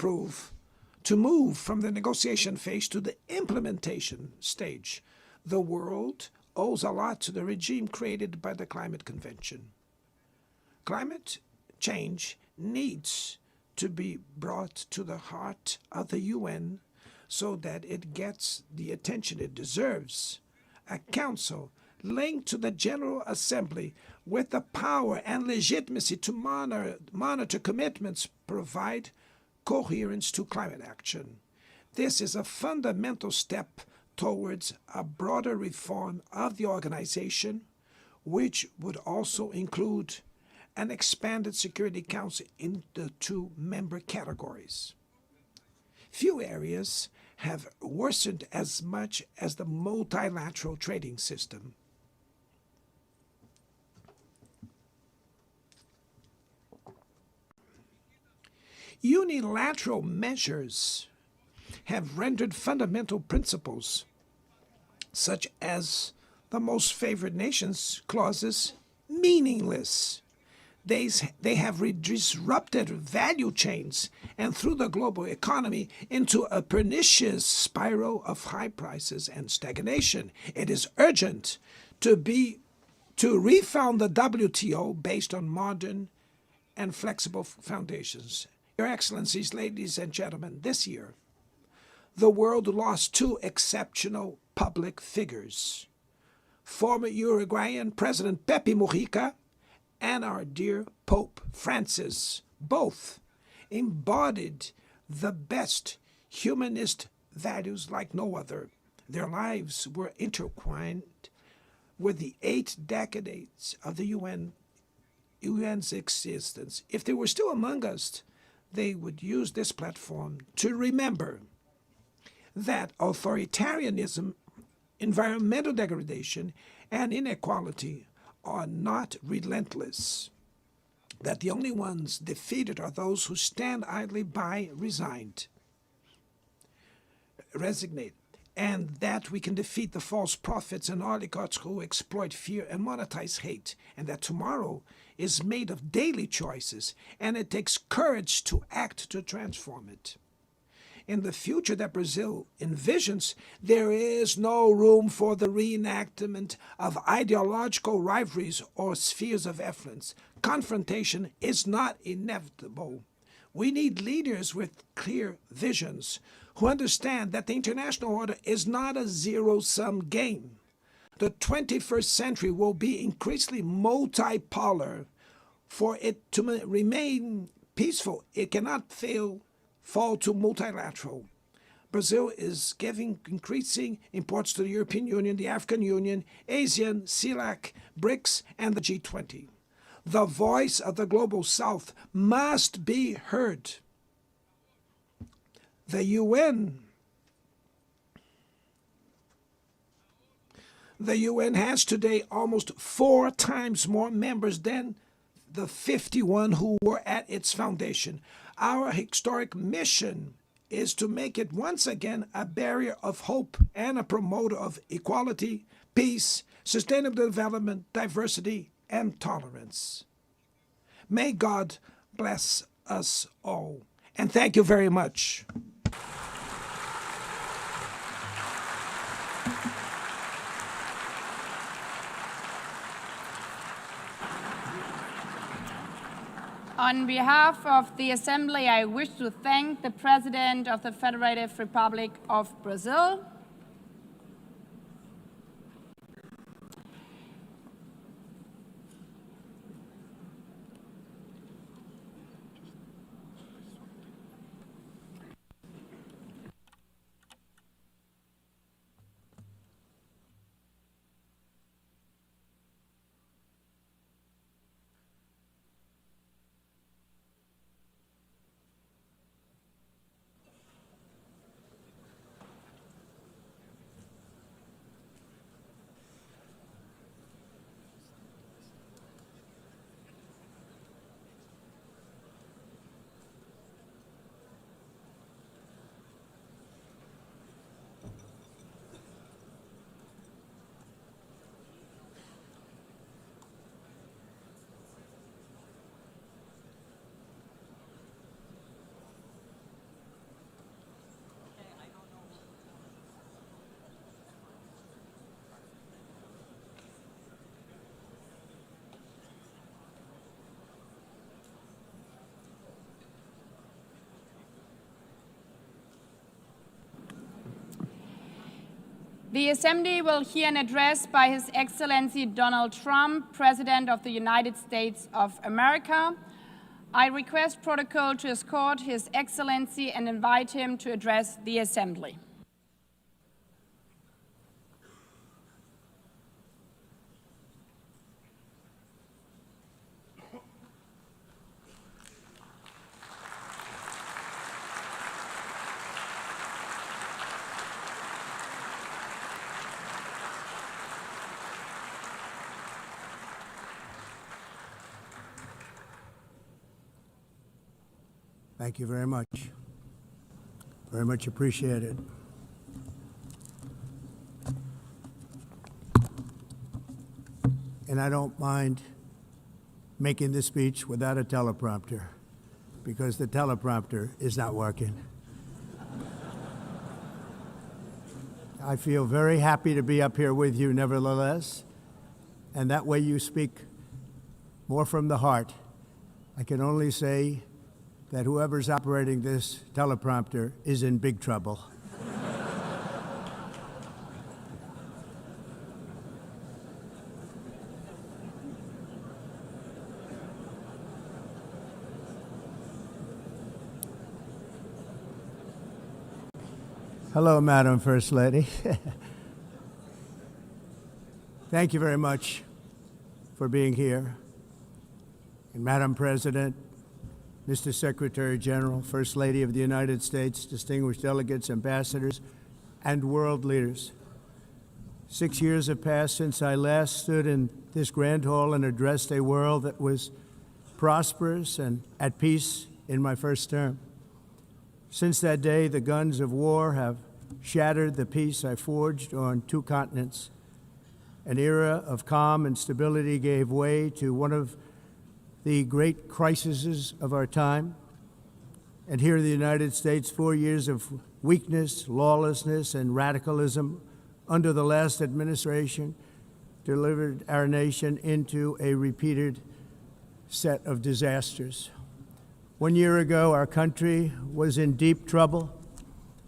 move from the negotiation phase to the implementation stage. The world owes a lot to the regime created by the Climate Convention. Climate change needs to be brought to the heart of the UN so that it gets the attention it deserves. A council linked to the General Assembly with the power and legitimacy to monitor commitments provide coherence to climate action. This is a fundamental step towards a broader reform of the organization, which would also include an expanded Security Council in the 2 member categories. Few areas have worsened as much as the multilateral trading system. Unilateral measures have rendered fundamental principles, such as the most favored nations clauses, meaningless. They have disrupted value chains and threw the global economy into a pernicious spiral of high prices and stagnation. It is urgent to refound the WTO based on modern and flexible foundations. Your Excellencies, ladies and gentlemen, this year, the world lost 2 exceptional public figures. Former Uruguayan President Pepe Mujica and our dear Pope Francis, both embodied the best humanist values like no other. Their lives were intertwined with the 8 decades of the UN's existence. If they were still among us, they would use this platform to remember that authoritarianism, environmental degradation, and inequality are not relentless, that the only ones defeated are those who stand idly by resigned, and that we can defeat the false prophets and oligarchs who exploit fear and monetize hate, and that tomorrow is made of daily choices, and it takes courage to act to transform it. In the future that Brazil envisions, there is no room for the reenactment of ideological rivalries or spheres of influence. Confrontation is not inevitable. We need leaders with clear visions who understand that the international order is not a zero-sum game. The 21st century will be increasingly multipolar. For it to remain peaceful, it cannot fall to multilateral. Brazil is giving increasing importance to the European Union, the African Union, ASEAN, CELAC, BRICS, and the G20. The voice of the Global South must be heard. The UN has today almost 4 times more members than the 51 who were at its foundation. Our historic mission is to make it once again a barrier of hope and a promoter of equality, peace, sustainable development, diversity, and tolerance. May God bless us all. And thank you very much. On behalf of the Assembly, I wish to thank the President of the Federative Republic of Brazil, The Assembly will hear an address by His Excellency Donald Trump, President of the United States of America. I request protocol to escort His Excellency and invite him to address the Assembly. Thank you very much. Very much appreciated. And I don't mind making this speech without a teleprompter, because the teleprompter is not working. I feel very happy to be up here with you nevertheless, and that way you speak more from the heart. I can only say that whoever's operating this teleprompter is in big trouble. Hello, Madam First Lady. Thank you very much for being here. And Madam President, Mr. Secretary General, First Lady of the United States, distinguished delegates, ambassadors, and world leaders. 6 years have passed since I last stood in this grand hall and addressed a world that was prosperous and at peace in my first term. Since that day, the guns of war have shattered the peace I forged on 2 continents. An era of calm and stability gave way to one of the great crises of our time. And here in the United States, 4 years of weakness, lawlessness, and radicalism under the last administration delivered our nation into a repeated set of disasters. 1 year ago, our country was in deep trouble,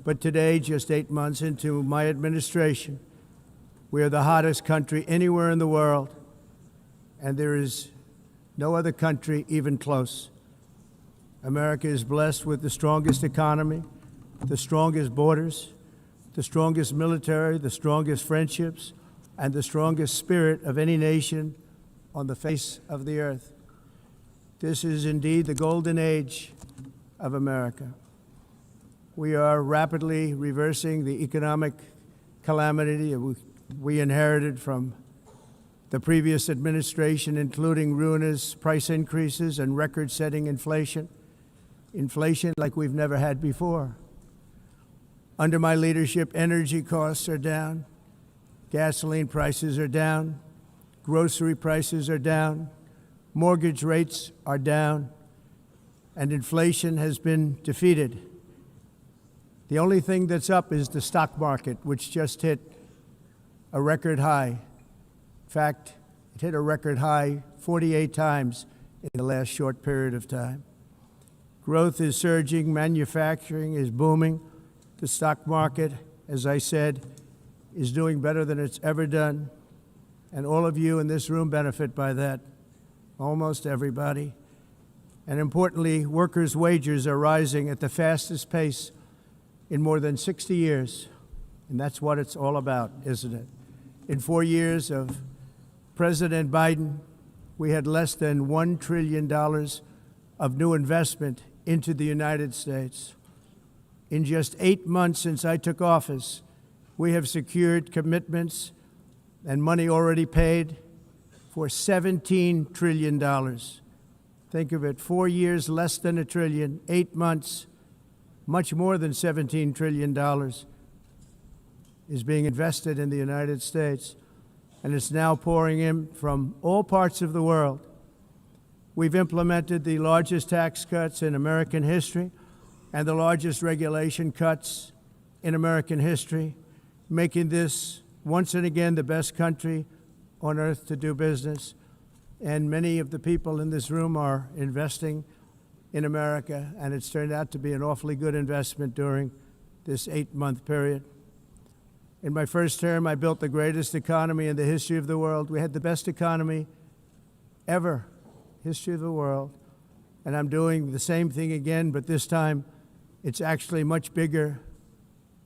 but today, just 8 months into my administration, we are the hottest country anywhere in the world, and there is no other country even close. America is blessed with the strongest economy, the strongest borders, the strongest military, the strongest friendships, and the strongest spirit of any nation on the face of the earth. This is indeed the golden age of America. We are rapidly reversing the economic calamity we inherited from the previous administration, including ruinous price increases and record-setting inflation like we've never had before. Under my leadership, energy costs are down, gasoline prices are down, grocery prices are down, mortgage rates are down, and inflation has been defeated. The only thing that's up is the stock market, which just hit a record high. In fact, it hit a record high 48 times in the last short period of time. Growth is surging, manufacturing is booming. The stock market, as I said, is doing better than it's ever done. And all of you in this room benefit by that, almost everybody. And importantly, workers' wages are rising at the fastest pace in more than 60 years. And that's what it's all about, isn't it? In 4 years of President Biden, we had less than $1 trillion of new investment into the United States. In just 8 months since I took office, we have secured commitments and money already paid for $17 trillion. Think of it, 4 years, less than $1 trillion, 8 months, much more than $17 trillion is being invested in the United States. And it's now pouring in from all parts of the world. We've implemented the largest tax cuts in American history and the largest regulation cuts in American history, making this once and again the best country on earth to do business. And many of the people in this room are investing in America, and it's turned out to be an awfully good investment during this 8-month period. In my first term, I built the greatest economy in the history of the world. We had the best economy ever, history of the world. And I'm doing the same thing again, but this time it's actually much bigger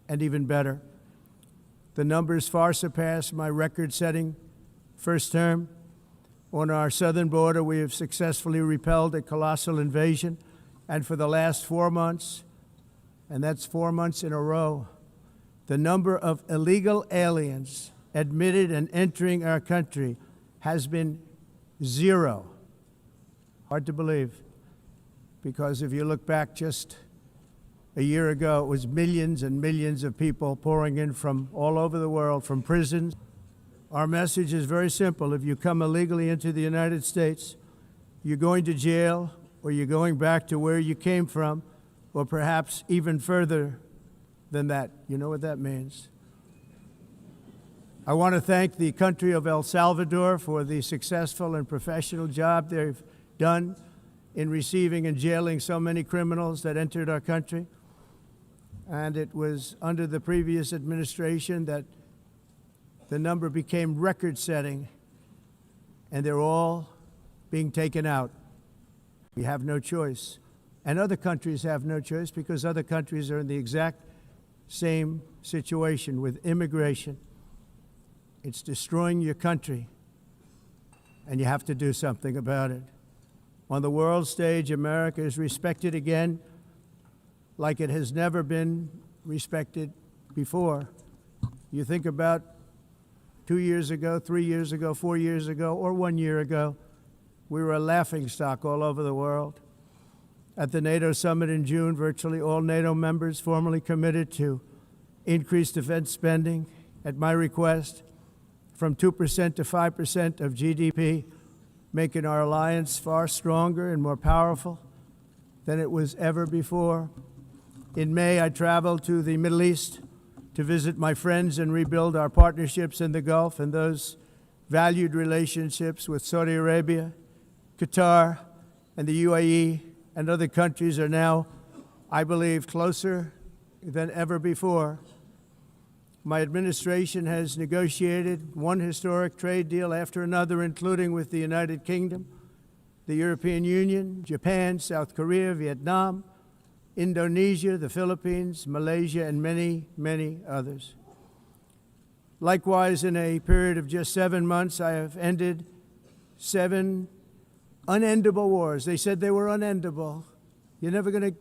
and even better. The numbers far surpass my record-setting first term. On our southern border, we have successfully repelled a colossal invasion, and for the last 4 months, and that's 4 months in a row, the number of illegal aliens admitted and entering our country has been 0. Hard to believe, because if you look back just a year ago, it was millions and millions of people pouring in from all over the world, from prisons. Our message is very simple. If you come illegally into the United States, you're going to jail, or you're going back to where you came from, or perhaps even further than that. You know what that means. I want to thank the country of El Salvador for the successful and professional job they've done in receiving and jailing so many criminals that entered our country. And it was under the previous administration that the number became record-setting, and they're all being taken out. We have no choice. And other countries have no choice, because other countries are in the exact same situation with immigration. It's destroying your country, and you have to do something about it. On the world stage, America is respected again like it has never been respected before. You think about 2 years ago, 3 years ago, 4 years ago, or 1 year ago, we were a laughingstock all over the world. At the NATO summit in June, virtually all NATO members formally committed to increase defense spending, at my request, from 2% to 5% of GDP, making our alliance far stronger and more powerful than it was ever before. In May, I traveled to the Middle East to visit my friends and rebuild our partnerships in the Gulf and those valued relationships with Saudi Arabia, Qatar, and the UAE, and other countries are now, I believe, closer than ever before. My administration has negotiated one historic trade deal after another, including with the United Kingdom, the European Union, Japan, South Korea, Vietnam, Indonesia, the Philippines, Malaysia, and many, many others. Likewise, in a period of just 7 months, I have ended 7 unendable wars. They said they were unendable. You're never going to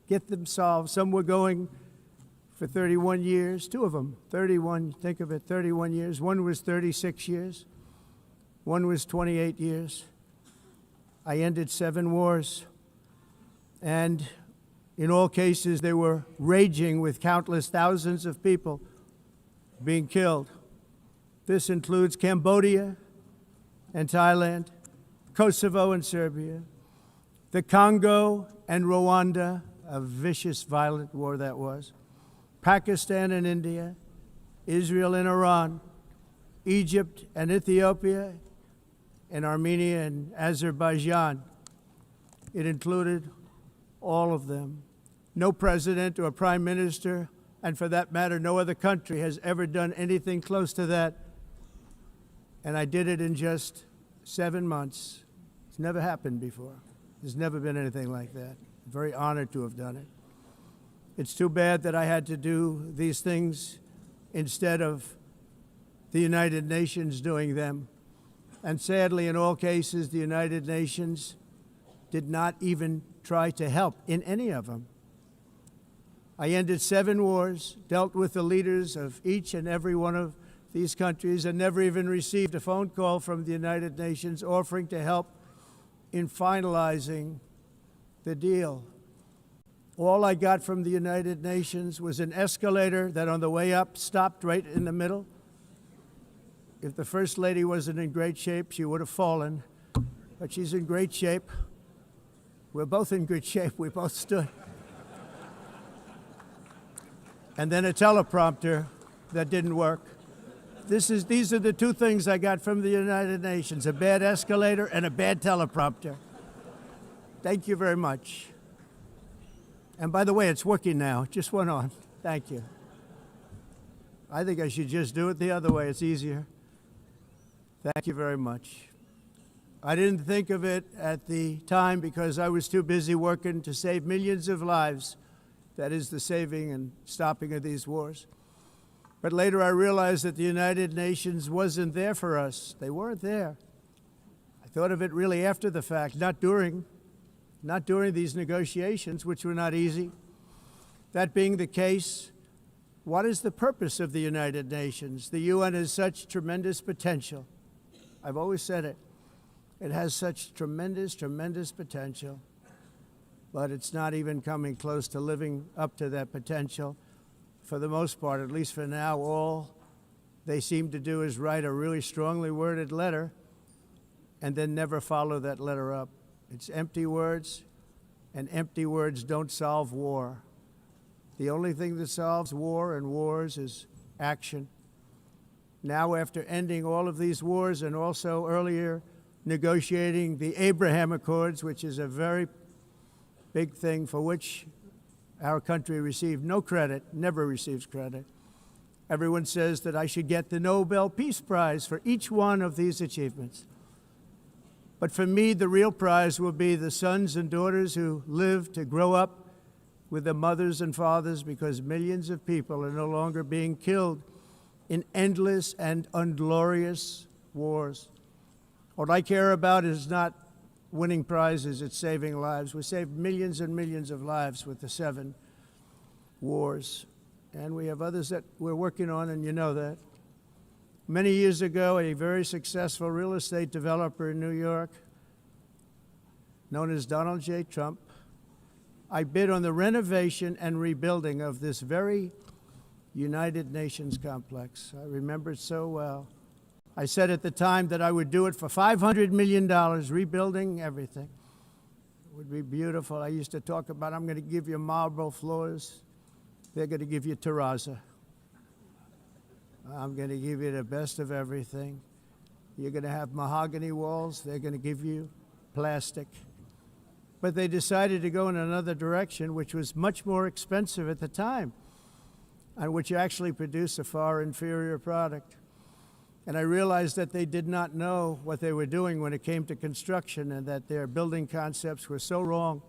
get them solved. Some were going for 31 years, 2 of them, 31, think of it, 31 years. One was 36 years. One was 28 years. I ended 7 wars. And in all cases, they were raging with countless thousands of people being killed. This includes Cambodia and Thailand, Kosovo and Serbia, the Congo and Rwanda, a vicious, violent war that was, Pakistan and India, Israel and Iran, Egypt and Ethiopia, and Armenia and Azerbaijan. It included all of them. No president or prime minister, and for that matter, no other country has ever done anything close to that. And I did it in just 7 months. It's never happened before. There's never been anything like that. I'm very honored to have done it. It's too bad that I had to do these things instead of the United Nations doing them. And sadly, in all cases, the United Nations did not even try to help in any of them. I ended 7 wars, dealt with the leaders of each and every one of these countries, and never even received a phone call from the United Nations offering to help in finalizing the deal. All I got from the United Nations was an escalator that on the way up stopped right in the middle. If the First Lady wasn't in great shape, she would have fallen, but she's in great shape. We're both in good shape. We both stood. And then a teleprompter that didn't work. These are the 2 things I got from the United Nations, a bad escalator and a bad teleprompter. Thank you very much. And by the way, it's working now. It just went on. Thank you. I think I should just do it the other way. It's easier. Thank you very much. I didn't think of it at the time because I was too busy working to save millions of lives. That is the saving and stopping of these wars. But later I realized that the United Nations wasn't there for us. They weren't there. I thought of it really after the fact, not during these negotiations, which were not easy. That being the case, what is the purpose of the United Nations? The UN has such tremendous potential. I've always said it. It has such tremendous, tremendous potential, but it's not even coming close to living up to that potential. For the most part, at least for now, all they seem to do is write a really strongly worded letter and then never follow that letter up. It's empty words, and empty words don't solve war. The only thing that solves war and wars is action. Now, after ending all of these wars and also earlier negotiating the Abraham Accords, which is a very big thing for which our country received no credit, never receives credit. Everyone says that I should get the Nobel Peace Prize for each one of these achievements. But for me, the real prize will be the sons and daughters who live to grow up with their mothers and fathers, because millions of people are no longer being killed in endless and unglorious wars. What I care about is not winning prizes, it's saving lives. We saved millions and millions of lives with the 7 wars. And we have others that we're working on, and you know that. Many years ago, a very successful real estate developer in New York, known as Donald J. Trump, I bid on the renovation and rebuilding of this very United Nations complex. I remember it so well. I said at the time that I would do it for $500 million, rebuilding everything. It would be beautiful. I used to talk about, I'm going to give you marble floors. They're going to give you terrazzo. I'm going to give you the best of everything. You're going to have mahogany walls. They're going to give you plastic. But they decided to go in another direction, which was much more expensive at the time, and which actually produced a far inferior product. And I realized that they did not know what they were doing when it came to construction, and that their building concepts were so wrong,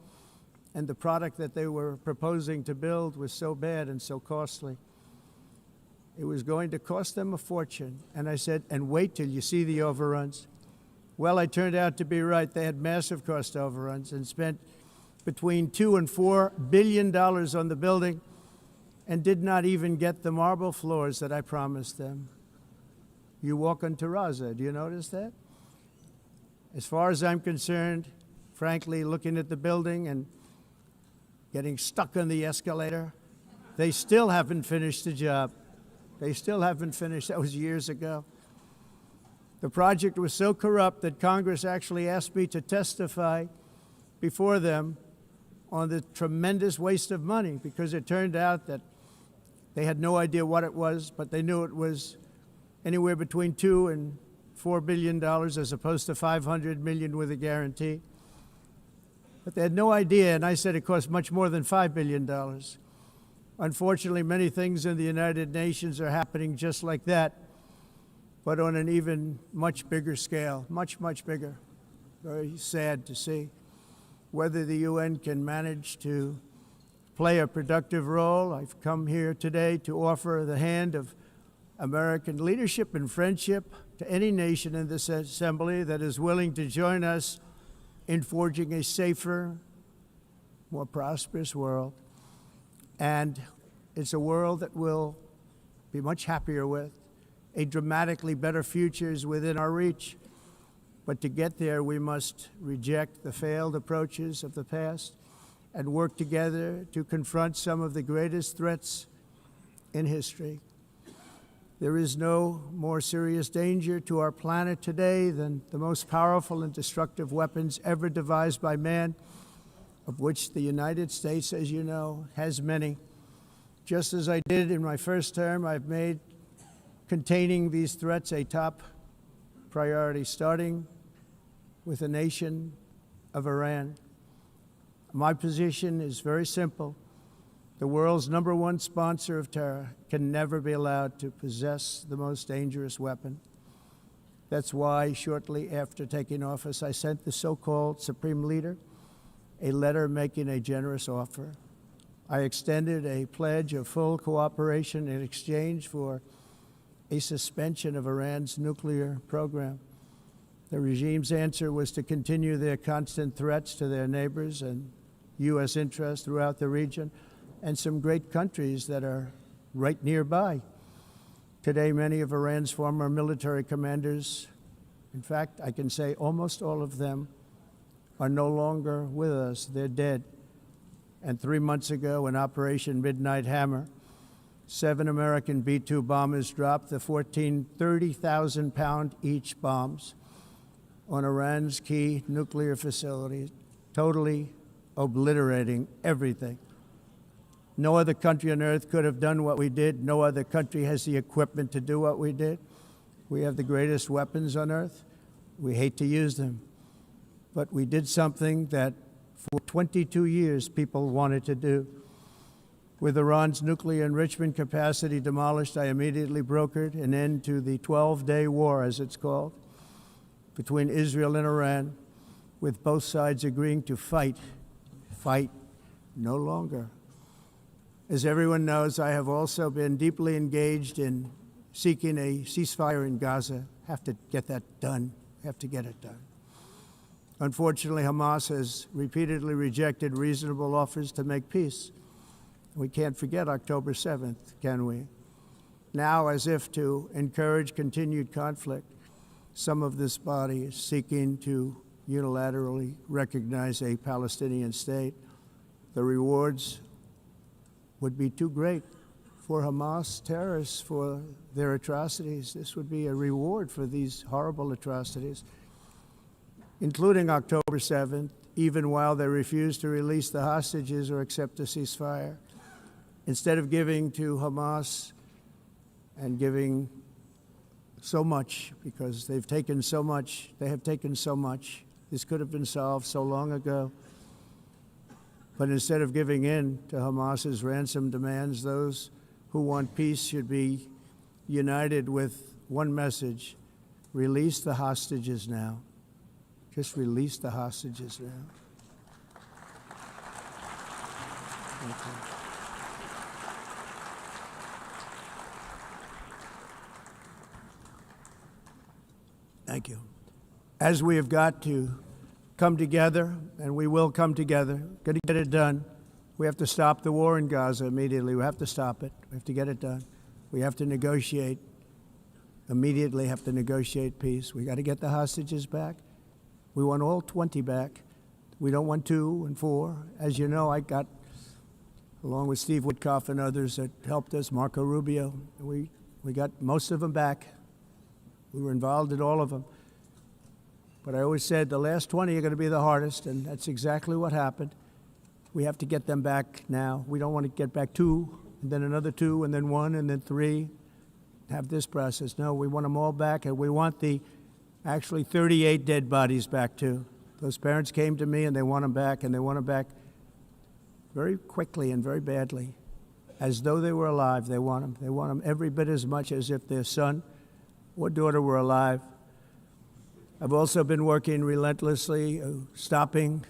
and the product that they were proposing to build was so bad and so costly. It was going to cost them a fortune. And I said, and wait till you see the overruns. Well, I turned out to be right. They had massive cost overruns and spent between $2 and $4 billion on the building and did not even get the marble floors that I promised them. You walk on terrazzo. Do you notice that? As far as I'm concerned, frankly, looking at the building and getting stuck on the escalator, they still haven't finished the job. They still haven't finished. That was years ago. The project was so corrupt that Congress actually asked me to testify before them on the tremendous waste of money, because it turned out that they had no idea what it was, but they knew it was anywhere between $2 and $4 billion as opposed to $500 million with a guarantee. But they had no idea, and I said it cost much more than $5 billion. Unfortunately, many things in the United Nations are happening just like that, but on an even much bigger scale, much, much bigger. Very sad to see. Whether the UN can manage to play a productive role, I've come here today to offer the hand of American leadership and friendship to any nation in this assembly that is willing to join us in forging a safer, more prosperous world. And it's a world that we'll be much happier with. A dramatically better future is within our reach. But to get there, we must reject the failed approaches of the past and work together to confront some of the greatest threats in history. There is no more serious danger to our planet today than the most powerful and destructive weapons ever devised by man, of which the United States, as you know, has many. Just as I did in my first term, I've made containing these threats a top priority, starting with the nation of Iran. My position is very simple. The world's #1 sponsor of terror can never be allowed to possess the most dangerous weapon. That's why, shortly after taking office, I sent the so-called Supreme Leader a letter making a generous offer. I extended a pledge of full cooperation in exchange for a suspension of Iran's nuclear program. The regime's answer was to continue their constant threats to their neighbors and U.S. interests throughout the region, and some great countries that are right nearby. Today, many of Iran's former military commanders, in fact, I can say almost all of them, are no longer with us. They're dead. And 3 months ago, in Operation Midnight Hammer, 7 American B-2 bombers dropped the 14 30,000-pound each bombs on Iran's key nuclear facilities, totally obliterating everything. No other country on earth could have done what we did. No other country has the equipment to do what we did. We have the greatest weapons on earth. We hate to use them. But we did something that for 22 years people wanted to do. With Iran's nuclear enrichment capacity demolished, I immediately brokered an end to the 12-day war, as it's called, between Israel and Iran, with both sides agreeing to fight no longer. As everyone knows, I have also been deeply engaged in seeking a ceasefire in Gaza. Have to get that done. Have to get it done. Unfortunately, Hamas has repeatedly rejected reasonable offers to make peace. We can't forget October 7th, can we? Now, as if to encourage continued conflict, some of this body is seeking to unilaterally recognize a Palestinian state. The rewards would be too great for Hamas terrorists for their atrocities. This would be a reward for these horrible atrocities, including October 7th, even while they refuse to release the hostages or accept a ceasefire. Instead of giving to Hamas and giving so much, because they've taken so much, they have taken so much. This could have been solved so long ago. But instead of giving in to Hamas's ransom demands, those who want peace should be united with one message: release the hostages now. Just release the hostages now. Thank you. Thank you. As we have got to come together, and we will come together, got to get it done. We have to stop the war in Gaza immediately. We have to stop it. We have to get it done. We have to negotiate, immediately have to negotiate peace. We got to get the hostages back. We want all 20 back. We don't want 2 and 4. As you know, I got, along with Steve Witkoff and others that helped us, Marco Rubio, we got most of them back. We were involved in all of them. But I always said the last 20 are going to be the hardest, and that's exactly what happened. We have to get them back now. We don't want to get back 2, and then another 2, and then 1, and then 3, have this process. No, we want them all back, and we want the actually 38 dead bodies back too. Those parents came to me, and they want them back, and they want them back very quickly and very badly, as though they were alive. They want them. They want them every bit as much as if their son or daughter were alive. I've also been working relentlessly, stopping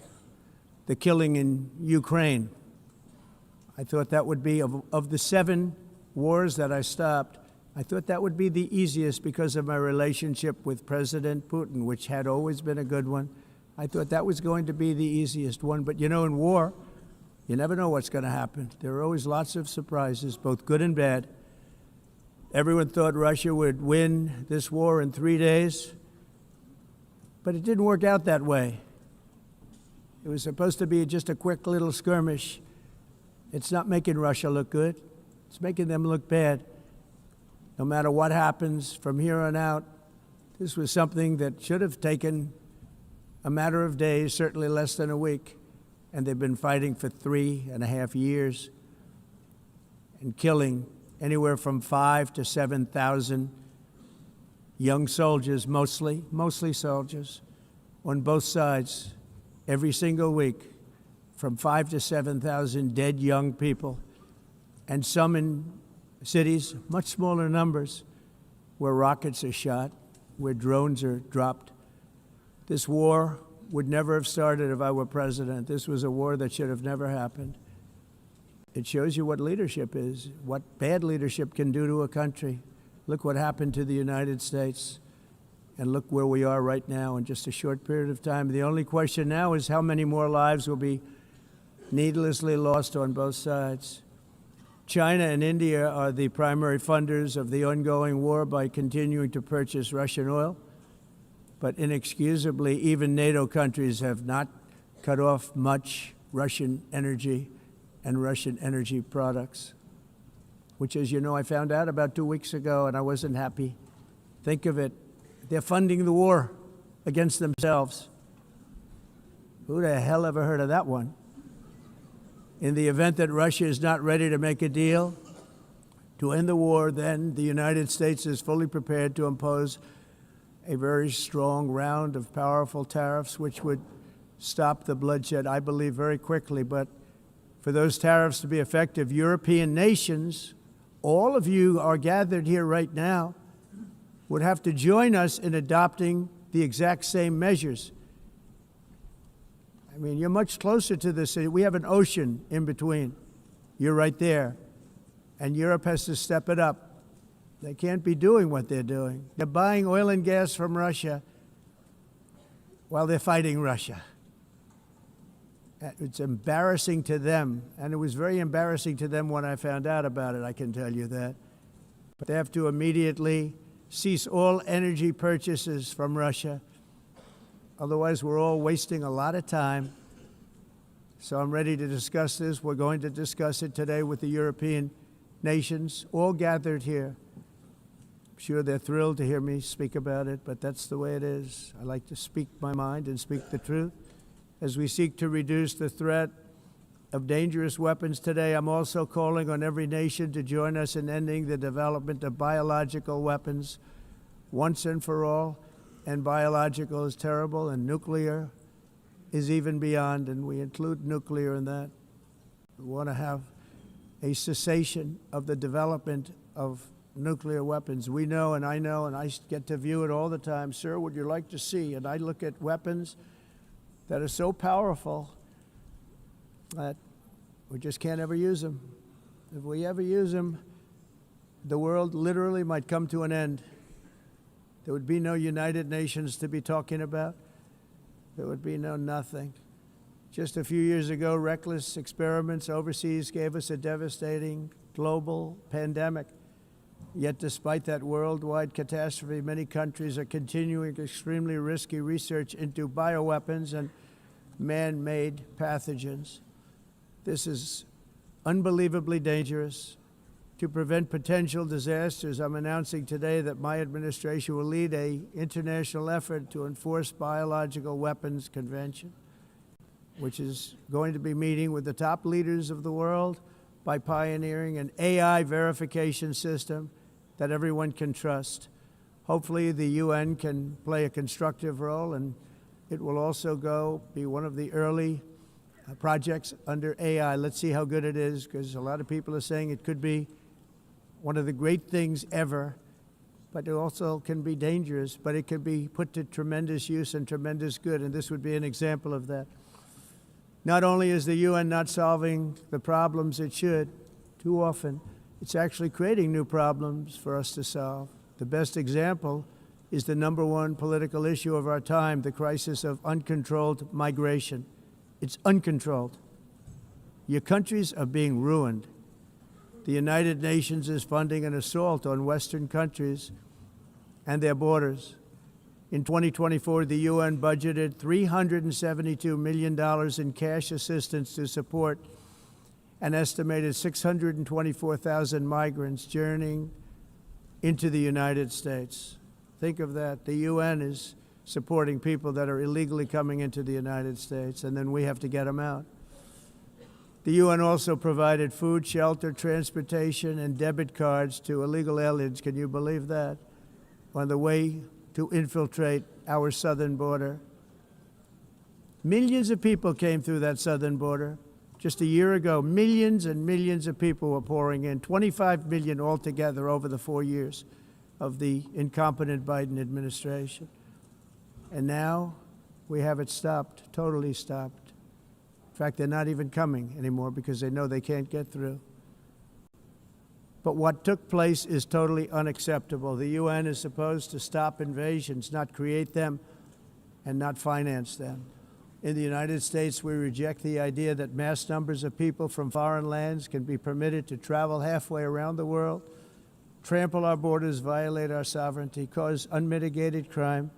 the killing in Ukraine. I thought that would be, of the 7 wars that I stopped, I thought that would be the easiest because of my relationship with President Putin, which had always been a good one. I thought that was going to be the easiest one. But you know, in war, you never know what's going to happen. There are always lots of surprises, both good and bad. Everyone thought Russia would win this war in 3 days, but it didn't work out that way. It was supposed to be just a quick little skirmish. It's not making Russia look good. It's making them look bad. No matter what happens from here on out, this was something that should have taken a matter of days, certainly less than a week, and they've been fighting for 3.5 years and killing anywhere from 5,000 to 7,000 young soldiers, mostly soldiers, on both sides, every single week, from 5,000 to 7,000 dead young people. and some in cities, much smaller numbers, where rockets are shot, where drones are dropped. This war would never have started if I were president. This was a war that should have never happened. It shows you what leadership is, what bad leadership can do to a country. Look what happened to the United States, and look where we are right now in just a short period of time. The only question now is how many more lives will be needlessly lost on both sides. China and India are the primary funders of the ongoing war by continuing to purchase Russian oil. But inexcusably, even NATO countries have not cut off much Russian energy and Russian energy products, which, as you know, I found out about 2 weeks ago, and I wasn't happy. Think of it. They're funding the war against themselves. Who the hell ever heard of that one? In the event that Russia is not ready to make a deal to end the war, then the United States is fully prepared to impose a very strong round of powerful tariffs, which would stop the bloodshed, I believe, very quickly. But for those tariffs to be effective, European nations, all of you are gathered here right now, would have to join us in adopting the exact same measures. I mean, you're much closer to this. We have an ocean in between. You're right there. And Europe has to step it up. They can't be doing what they're doing. They're buying oil and gas from Russia while they're fighting Russia. It's embarrassing to them, and it was very embarrassing to them when I found out about it, I can tell you that. But they have to immediately cease all energy purchases from Russia. Otherwise, we're all wasting a lot of time. So I'm ready to discuss this. We're going to discuss it today with the European nations, all gathered here. I'm sure they're thrilled to hear me speak about it, but that's the way it is. I like to speak my mind and speak the truth. As we seek to reduce the threat of dangerous weapons today, I'm also calling on every nation to join us in ending the development of biological weapons once and for all. And biological is terrible, and nuclear is even beyond, and we include nuclear in that. We want to have a cessation of the development of nuclear weapons. We know, and I get to view it all the time. Sir, would you like to see? And I look at weapons that are so powerful that we just can't ever use them. If we ever use them, the world literally might come to an end. There would be no United Nations to be talking about. There would be no nothing. Just a few years ago, reckless experiments overseas gave us a devastating global pandemic. Yet despite that worldwide catastrophe, many countries are continuing extremely risky research into bioweapons and man-made pathogens. This is unbelievably dangerous. To prevent potential disasters, I'm announcing today that my administration will lead an international effort to enforce biological weapons convention, which is going to be meeting with the top leaders of the world by pioneering an AI verification system that everyone can trust. Hopefully the UN can play a constructive role, and it will also be one of the early projects under AI. Let's see how good it is, because a lot of people are saying it could be one of the great things ever, but it also can be dangerous, but it can be put to tremendous use and tremendous good, and this would be an example of that. Not only is the UN not solving the problems it should, too often, it's actually creating new problems for us to solve. The best example is the #1 political issue of our time, the crisis of uncontrolled migration. It's uncontrolled. Your countries are being ruined. The United Nations is funding an assault on Western countries and their borders. In 2024, the UN budgeted $372 million in cash assistance to support an estimated 624,000 migrants journeying into the United States. Think of that. The UN is supporting people that are illegally coming into the United States, and then we have to get them out. The UN also provided food, shelter, transportation, and debit cards to illegal aliens. Can you believe that? On the way to infiltrate our southern border. Millions of people came through that southern border. Just a year ago, millions and millions of people were pouring in, 25 million altogether over the 4 years of the incompetent Biden administration. And now we have it stopped, totally stopped. In fact, they're not even coming anymore because they know they can't get through. But what took place is totally unacceptable. The UN is supposed to stop invasions, not create them and not finance them. In the United States, we reject the idea that mass numbers of people from foreign lands can be permitted to travel halfway around the world, trample our borders, violate our sovereignty, cause unmitigated crime,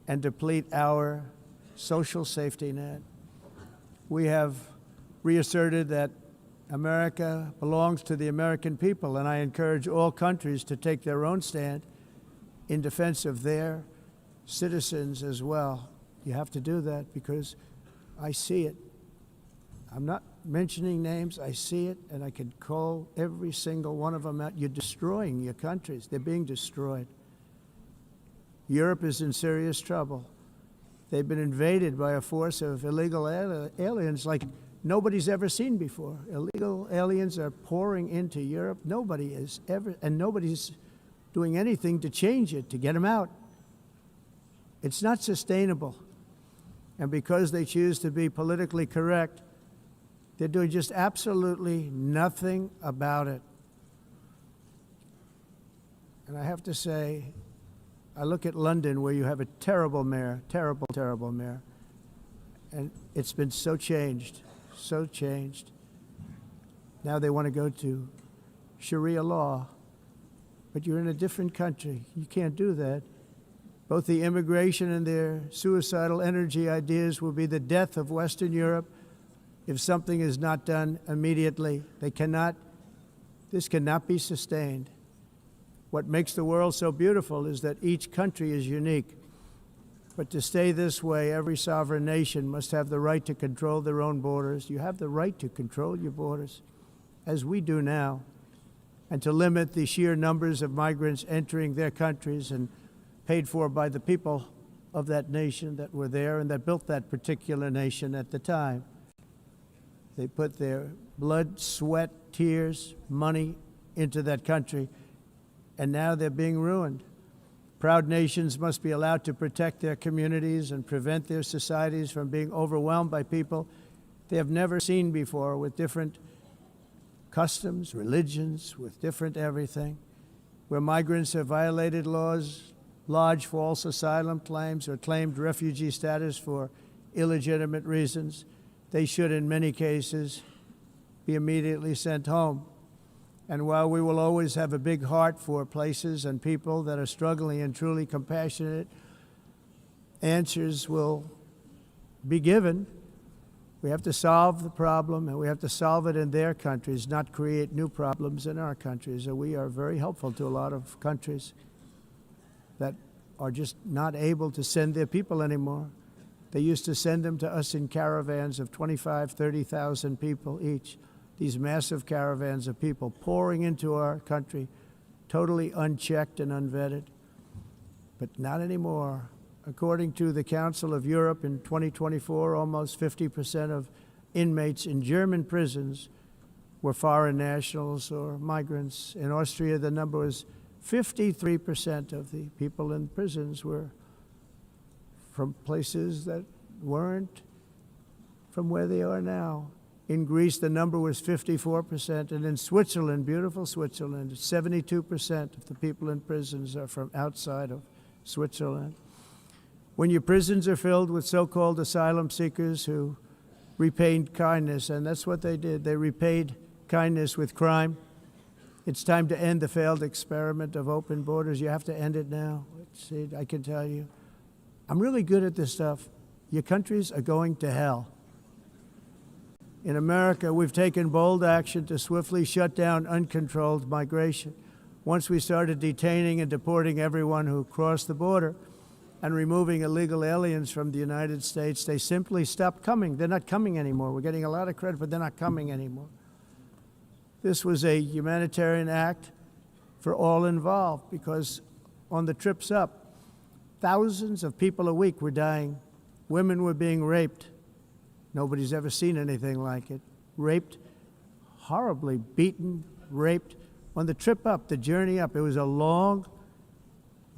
and deplete our social safety net. We have reasserted that America belongs to the American people, and I encourage all countries to take their own stand in defense of their citizens as well. You have to do that because I see it. I'm not mentioning names. I see it, and I can call every single one of them out. You're destroying your countries. They're being destroyed. Europe is in serious trouble. They've been invaded by a force of illegal aliens like nobody's ever seen before. Illegal aliens are pouring into Europe. Nobody is ever, and nobody's doing anything to change it, to get them out. It's not sustainable. And because they choose to be politically correct, they're doing just absolutely nothing about it. And I have to say, I look at London where you have a terrible mayor, terrible, terrible mayor. And it's been so changed, so changed. Now they want to go to Sharia law. But you're in a different country. You can't do that. Both the immigration and their suicidal energy ideas will be the death of Western Europe if something is not done immediately. This cannot be sustained. What makes the world so beautiful is that each country is unique. But to stay this way, every sovereign nation must have the right to control their own borders. You have the right to control your borders, as we do now, and to limit the sheer numbers of migrants entering their countries and paid for by the people of that nation that were there and that built that particular nation at the time. They put their blood, sweat, tears, money into that country, and now they're being ruined. Proud nations must be allowed to protect their communities and prevent their societies from being overwhelmed by people they have never seen before, with different customs, religions, with different everything. Where migrants have violated laws, lodged false asylum claims, or claimed refugee status for illegitimate reasons, they should, in many cases, be immediately sent home. And while we will always have a big heart for places and people that are struggling and truly compassionate, answers will be given. We have to solve the problem, and we have to solve it in their countries, not create new problems in our countries. And we are very helpful to a lot of countries that are just not able to send their people anymore. They used to send them to us in caravans of 25,000, 30,000 people each. These massive caravans of people pouring into our country, totally unchecked and unvetted. But not anymore. According to the Council of Europe, in 2024, almost 50% of inmates in German prisons were foreign nationals or migrants. In Austria, the number was 53% of the people in prisons were from places that weren't from where they are now. In Greece, the number was 54%, and in Switzerland, beautiful Switzerland, 72% of the people in prisons are from outside of Switzerland. When your prisons are filled with so-called asylum seekers who repaid kindness, and that's what they did, they repaid kindness with crime. It's time to end the failed experiment of open borders. You have to end it now. See, I can tell you. I'm really good at this stuff. Your countries are going to hell. In America, we've taken bold action to swiftly shut down uncontrolled migration. Once we started detaining and deporting everyone who crossed the border and removing illegal aliens from the United States, they simply stopped coming. They're not coming anymore. We're getting a lot of credit, but they're not coming anymore. This was a humanitarian act for all involved, because on the trips up, thousands of people a week were dying. Women were being raped. Nobody's ever seen anything like it. raped, horribly beaten, raped. On the trip up, the journey up, it was a long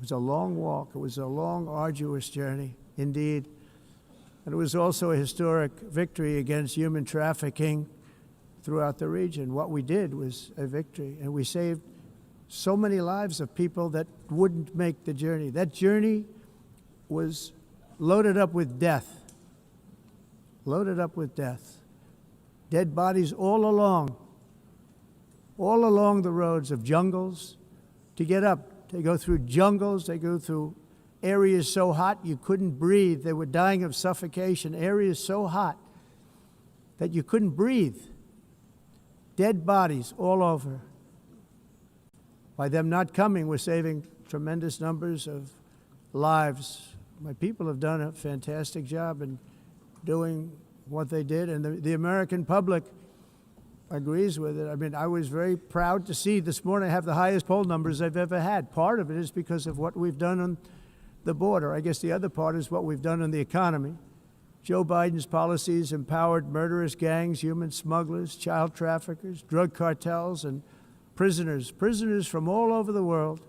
walk. It was a long, arduous journey, indeed. And it was also a historic victory against human trafficking throughout the region. What we did was a victory, and we saved so many lives of people that wouldn't make the journey. That journey was loaded up with death. Loaded up with death. Dead bodies all along the roads of jungles to get up. They go through jungles, they go through areas so hot you couldn't breathe. They were dying of suffocation, areas so hot that you couldn't breathe. Dead bodies all over. By them not coming, we're saving tremendous numbers of lives. My people have done a fantastic job in doing what they did, and the American public agrees with it. I mean, I was very proud to see this morning I have the highest poll numbers I've ever had. Part of it is because of what we've done on the border. I guess the other part is what we've done on the economy. Joe Biden's policies empowered murderous gangs, human smugglers, child traffickers, drug cartels, and prisoners from all over the world.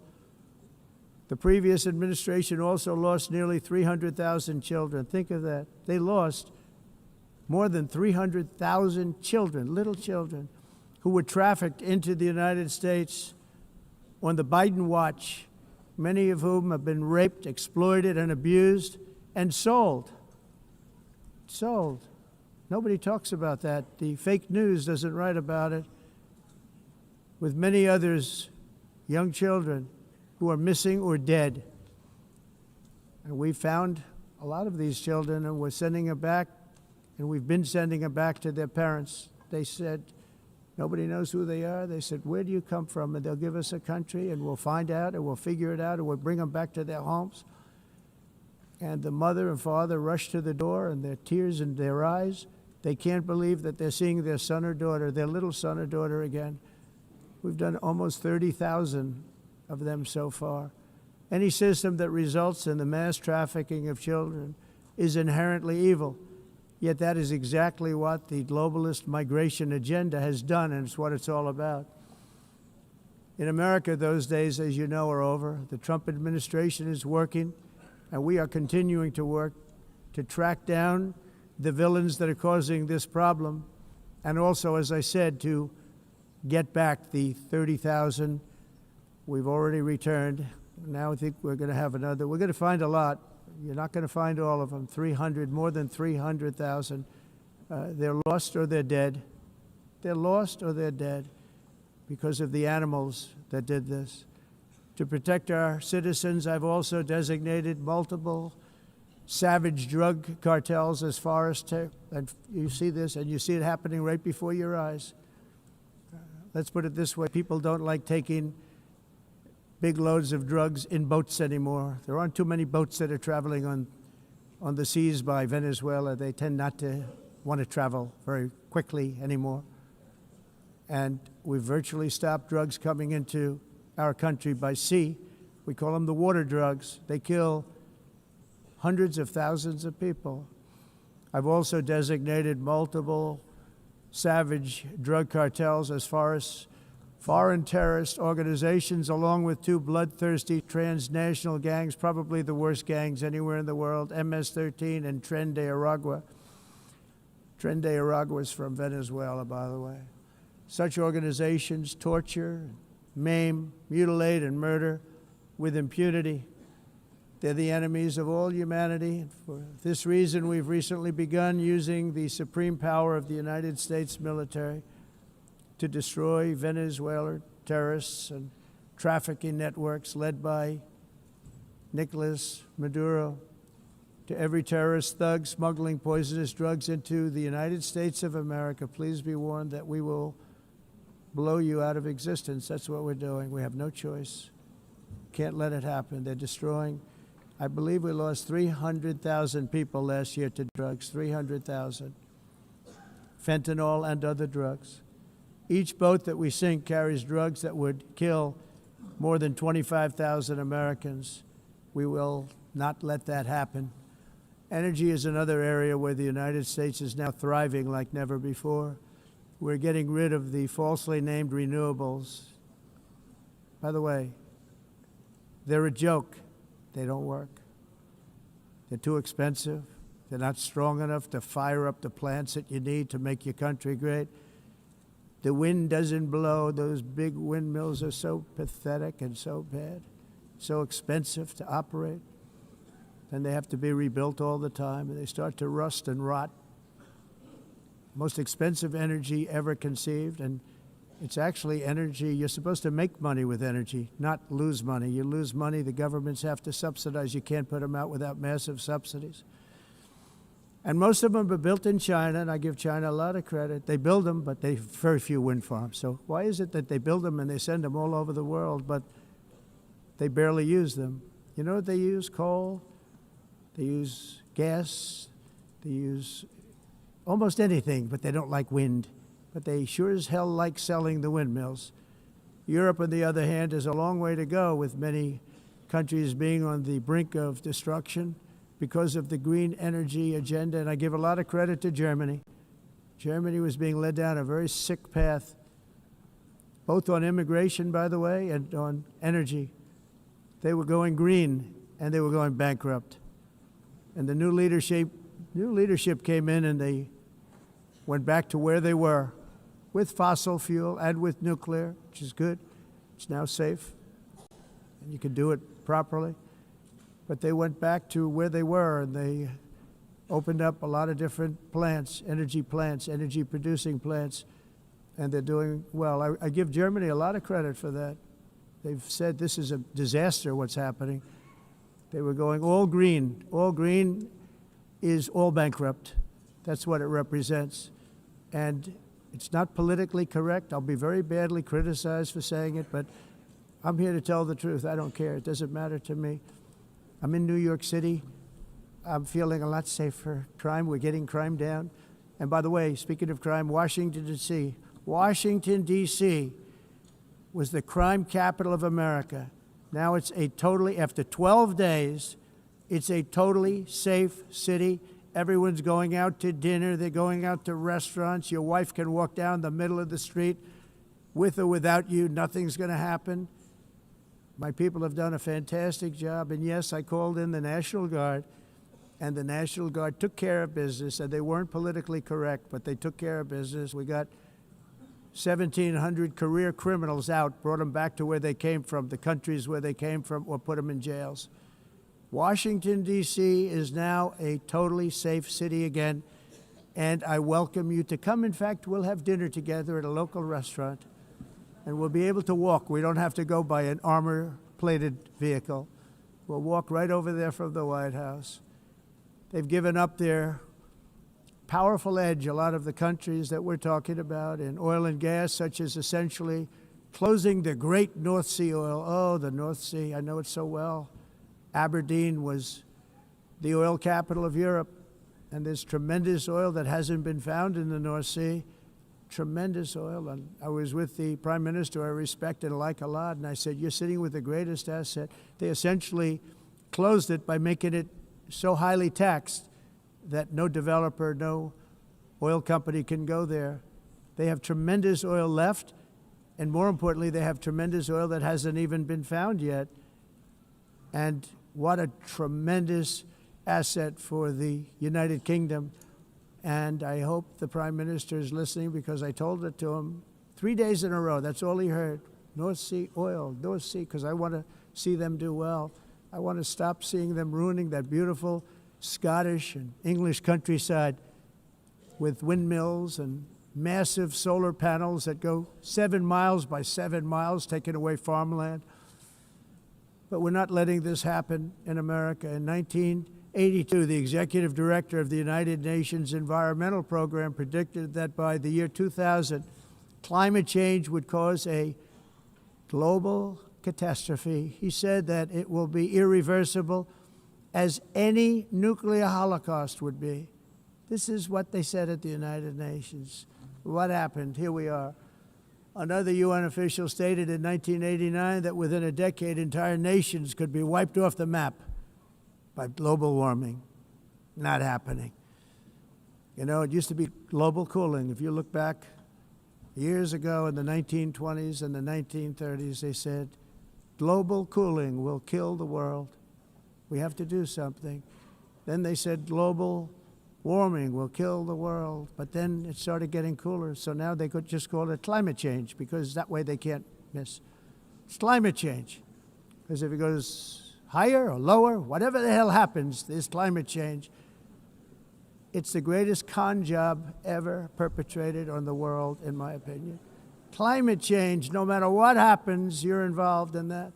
The previous administration also lost nearly 300,000 children. Think of that. They lost more than 300,000 children, little children, who were trafficked into the United States on the Biden watch, many of whom have been raped, exploited, and abused, and sold. Sold. Nobody talks about that. The fake news doesn't write about it. With many others, young children who are missing or dead. And we found a lot of these children, and we're sending them back, and we've been sending them back to their parents. They said, nobody knows who they are. They said, where do you come from? And they'll give us a country, and we'll find out, and we'll figure it out, and we'll bring them back to their homes. And the mother and father rush to the door, and their tears in their eyes. They can't believe that they're seeing their son or daughter, their little son or daughter again. We've done almost 30,000 of them so far. Any system that results in the mass trafficking of children is inherently evil. Yet that is exactly what the globalist migration agenda has done, and it's what it's all about. In America, those days, as you know, are over. The Trump administration is working, and we are continuing to work to track down the villains that are causing this problem, and also, as I said, to get back the 30,000 we've already returned. Now I think we're going to have another. We're going to find a lot. You're not going to find all of them. 300, more than 300,000. They're lost or they're dead. They're lost or they're dead because of the animals that did this. To protect our citizens, I've also designated multiple savage drug cartels as far as and you see this, and you see it happening right before your eyes. Let's put it this way. People don't like taking big loads of drugs in boats anymore. There aren't too many boats that are traveling on the seas by Venezuela. They tend not to want to travel very quickly anymore. And we've virtually stopped drugs coming into our country by sea. We call them the water drugs. They kill hundreds of thousands of people. I've also designated multiple savage drug cartels as far as foreign terrorist organizations, along with two bloodthirsty transnational gangs, probably the worst gangs anywhere in the world, MS-13 and Tren de Aragua. Tren de Aragua is from Venezuela, by the way. Such organizations torture, maim, mutilate, and murder with impunity. They're the enemies of all humanity. For this reason, we've recently begun using the supreme power of the United States military to destroy Venezuelan terrorists and trafficking networks led by Nicolas Maduro. To every terrorist thug smuggling poisonous drugs into the United States of America, please be warned that we will blow you out of existence. That's what we're doing. We have no choice. Can't let it happen. They're destroying. I believe we lost 300,000 people last year to drugs, 300,000. Fentanyl and other drugs. Each boat that we sink carries drugs that would kill more than 25,000 Americans. We will not let that happen. Energy is another area where the United States is now thriving like never before. We're getting rid of the falsely named renewables. By the way, they're a joke. They don't work. They're too expensive. They're not strong enough to fire up the plants that you need to make your country great. The wind doesn't blow. Those big windmills are so pathetic and so bad, so expensive to operate. And they have to be rebuilt all the time, and they start to rust and rot. Most expensive energy ever conceived, and it's actually energy. You're supposed to make money with energy, not lose money. You lose money, the governments have to subsidize. You can't put them out without massive subsidies. And most of them are built in China, and I give China a lot of credit. They build them, but they have very few wind farms. So why is it that they build them and they send them all over the world, but they barely use them? You know what they use? Coal. They use gas. They use almost anything, but they don't like wind. But they sure as hell like selling the windmills. Europe, on the other hand, is a long way to go, with many countries being on the brink of destruction because of the green energy agenda. And I give a lot of credit to Germany. Germany was being led down a very sick path, both on immigration, by the way, and on energy. They were going green, and they were going bankrupt. And the new leadership came in, and they went back to where they were with fossil fuel and with nuclear, which is good. It's now safe, and you can do it properly. But they went back to where they were, and they opened up a lot of different plants, energy-producing plants, and they're doing well. I give Germany a lot of credit for that. They've said this is a disaster, what's happening. They were going all green. All green is all bankrupt. That's what it represents. And it's not politically correct. I'll be very badly criticized for saying it, but I'm here to tell the truth. I don't care. It doesn't matter to me. I'm in New York City. I'm feeling a lot safer. Crime, we're getting crime down. And by the way, speaking of crime, Washington, D.C. Washington, D.C. was the crime capital of America. Now it's after 12 days, it's a totally safe city. Everyone's going out to dinner. They're going out to restaurants. Your wife can walk down the middle of the street with or without you. Nothing's going to happen. My people have done a fantastic job. And yes, I called in the National Guard, and the National Guard took care of business. And they weren't politically correct, but they took care of business. We got 1,700 career criminals out, brought them back to where they came from, the countries where they came from, or put them in jails. Washington, D.C. is now a totally safe city again, and I welcome you to come. In fact, we'll have dinner together at a local restaurant, and we'll be able to walk. We don't have to go by an armor-plated vehicle. We'll walk right over there from the White House. They've given up their powerful edge, a lot of the countries that we're talking about, in oil and gas, such as essentially closing the great North Sea oil. Oh, the North Sea, I know it so well. Aberdeen was the oil capital of Europe, and there's tremendous oil that hasn't been found in the North Sea, tremendous oil. And I was with the Prime Minister I respect and like a lot, and I said, you're sitting with the greatest asset. They essentially closed it by making it so highly taxed that no developer, no oil company can go there. They have tremendous oil left, and more importantly, they have tremendous oil that hasn't even been found yet. And what a tremendous asset for the United Kingdom. And I hope the Prime Minister is listening, because I told it to him 3 days in a row. That's all he heard. North Sea oil, North Sea, because I want to see them do well. I want to stop seeing them ruining that beautiful Scottish and English countryside with windmills and massive solar panels that go 7 miles by 7 miles, taking away farmland. But we're not letting this happen in America. In 1982, the executive director of the United Nations Environmental Program predicted that by the year 2000, climate change would cause a global catastrophe. He said that it will be irreversible, as any nuclear holocaust would be. This is what they said at the United Nations. What happened? Here we are. Another UN official stated in 1989 that within a decade, entire nations could be wiped off the map by global warming. Not happening. You know, it used to be global cooling. If you look back Years ago in the 1920s and the 1930s, they said, global cooling will kill the world. We have to do something. Then they said global warming will kill the world. But then it started getting cooler, so now they could just call it climate change, because that way they can't miss. It's climate change. Because if it goes higher or lower, whatever the hell happens, there's climate change. It's the greatest con job ever perpetrated on the world, in my opinion. Climate change, no matter what happens, you're involved in that.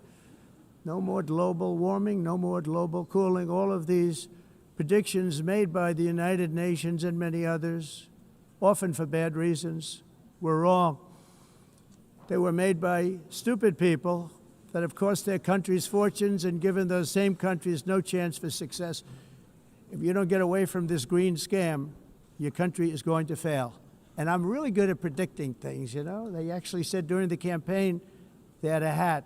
No more global warming, no more global cooling. All of these predictions made by the United Nations and many others, often for bad reasons, were wrong. They were made by stupid people that have cost their countries fortunes and given those same countries no chance for success. If you don't get away from this green scam, your country is going to fail. And I'm really good at predicting things, you know. They actually said during the campaign, they had a hat,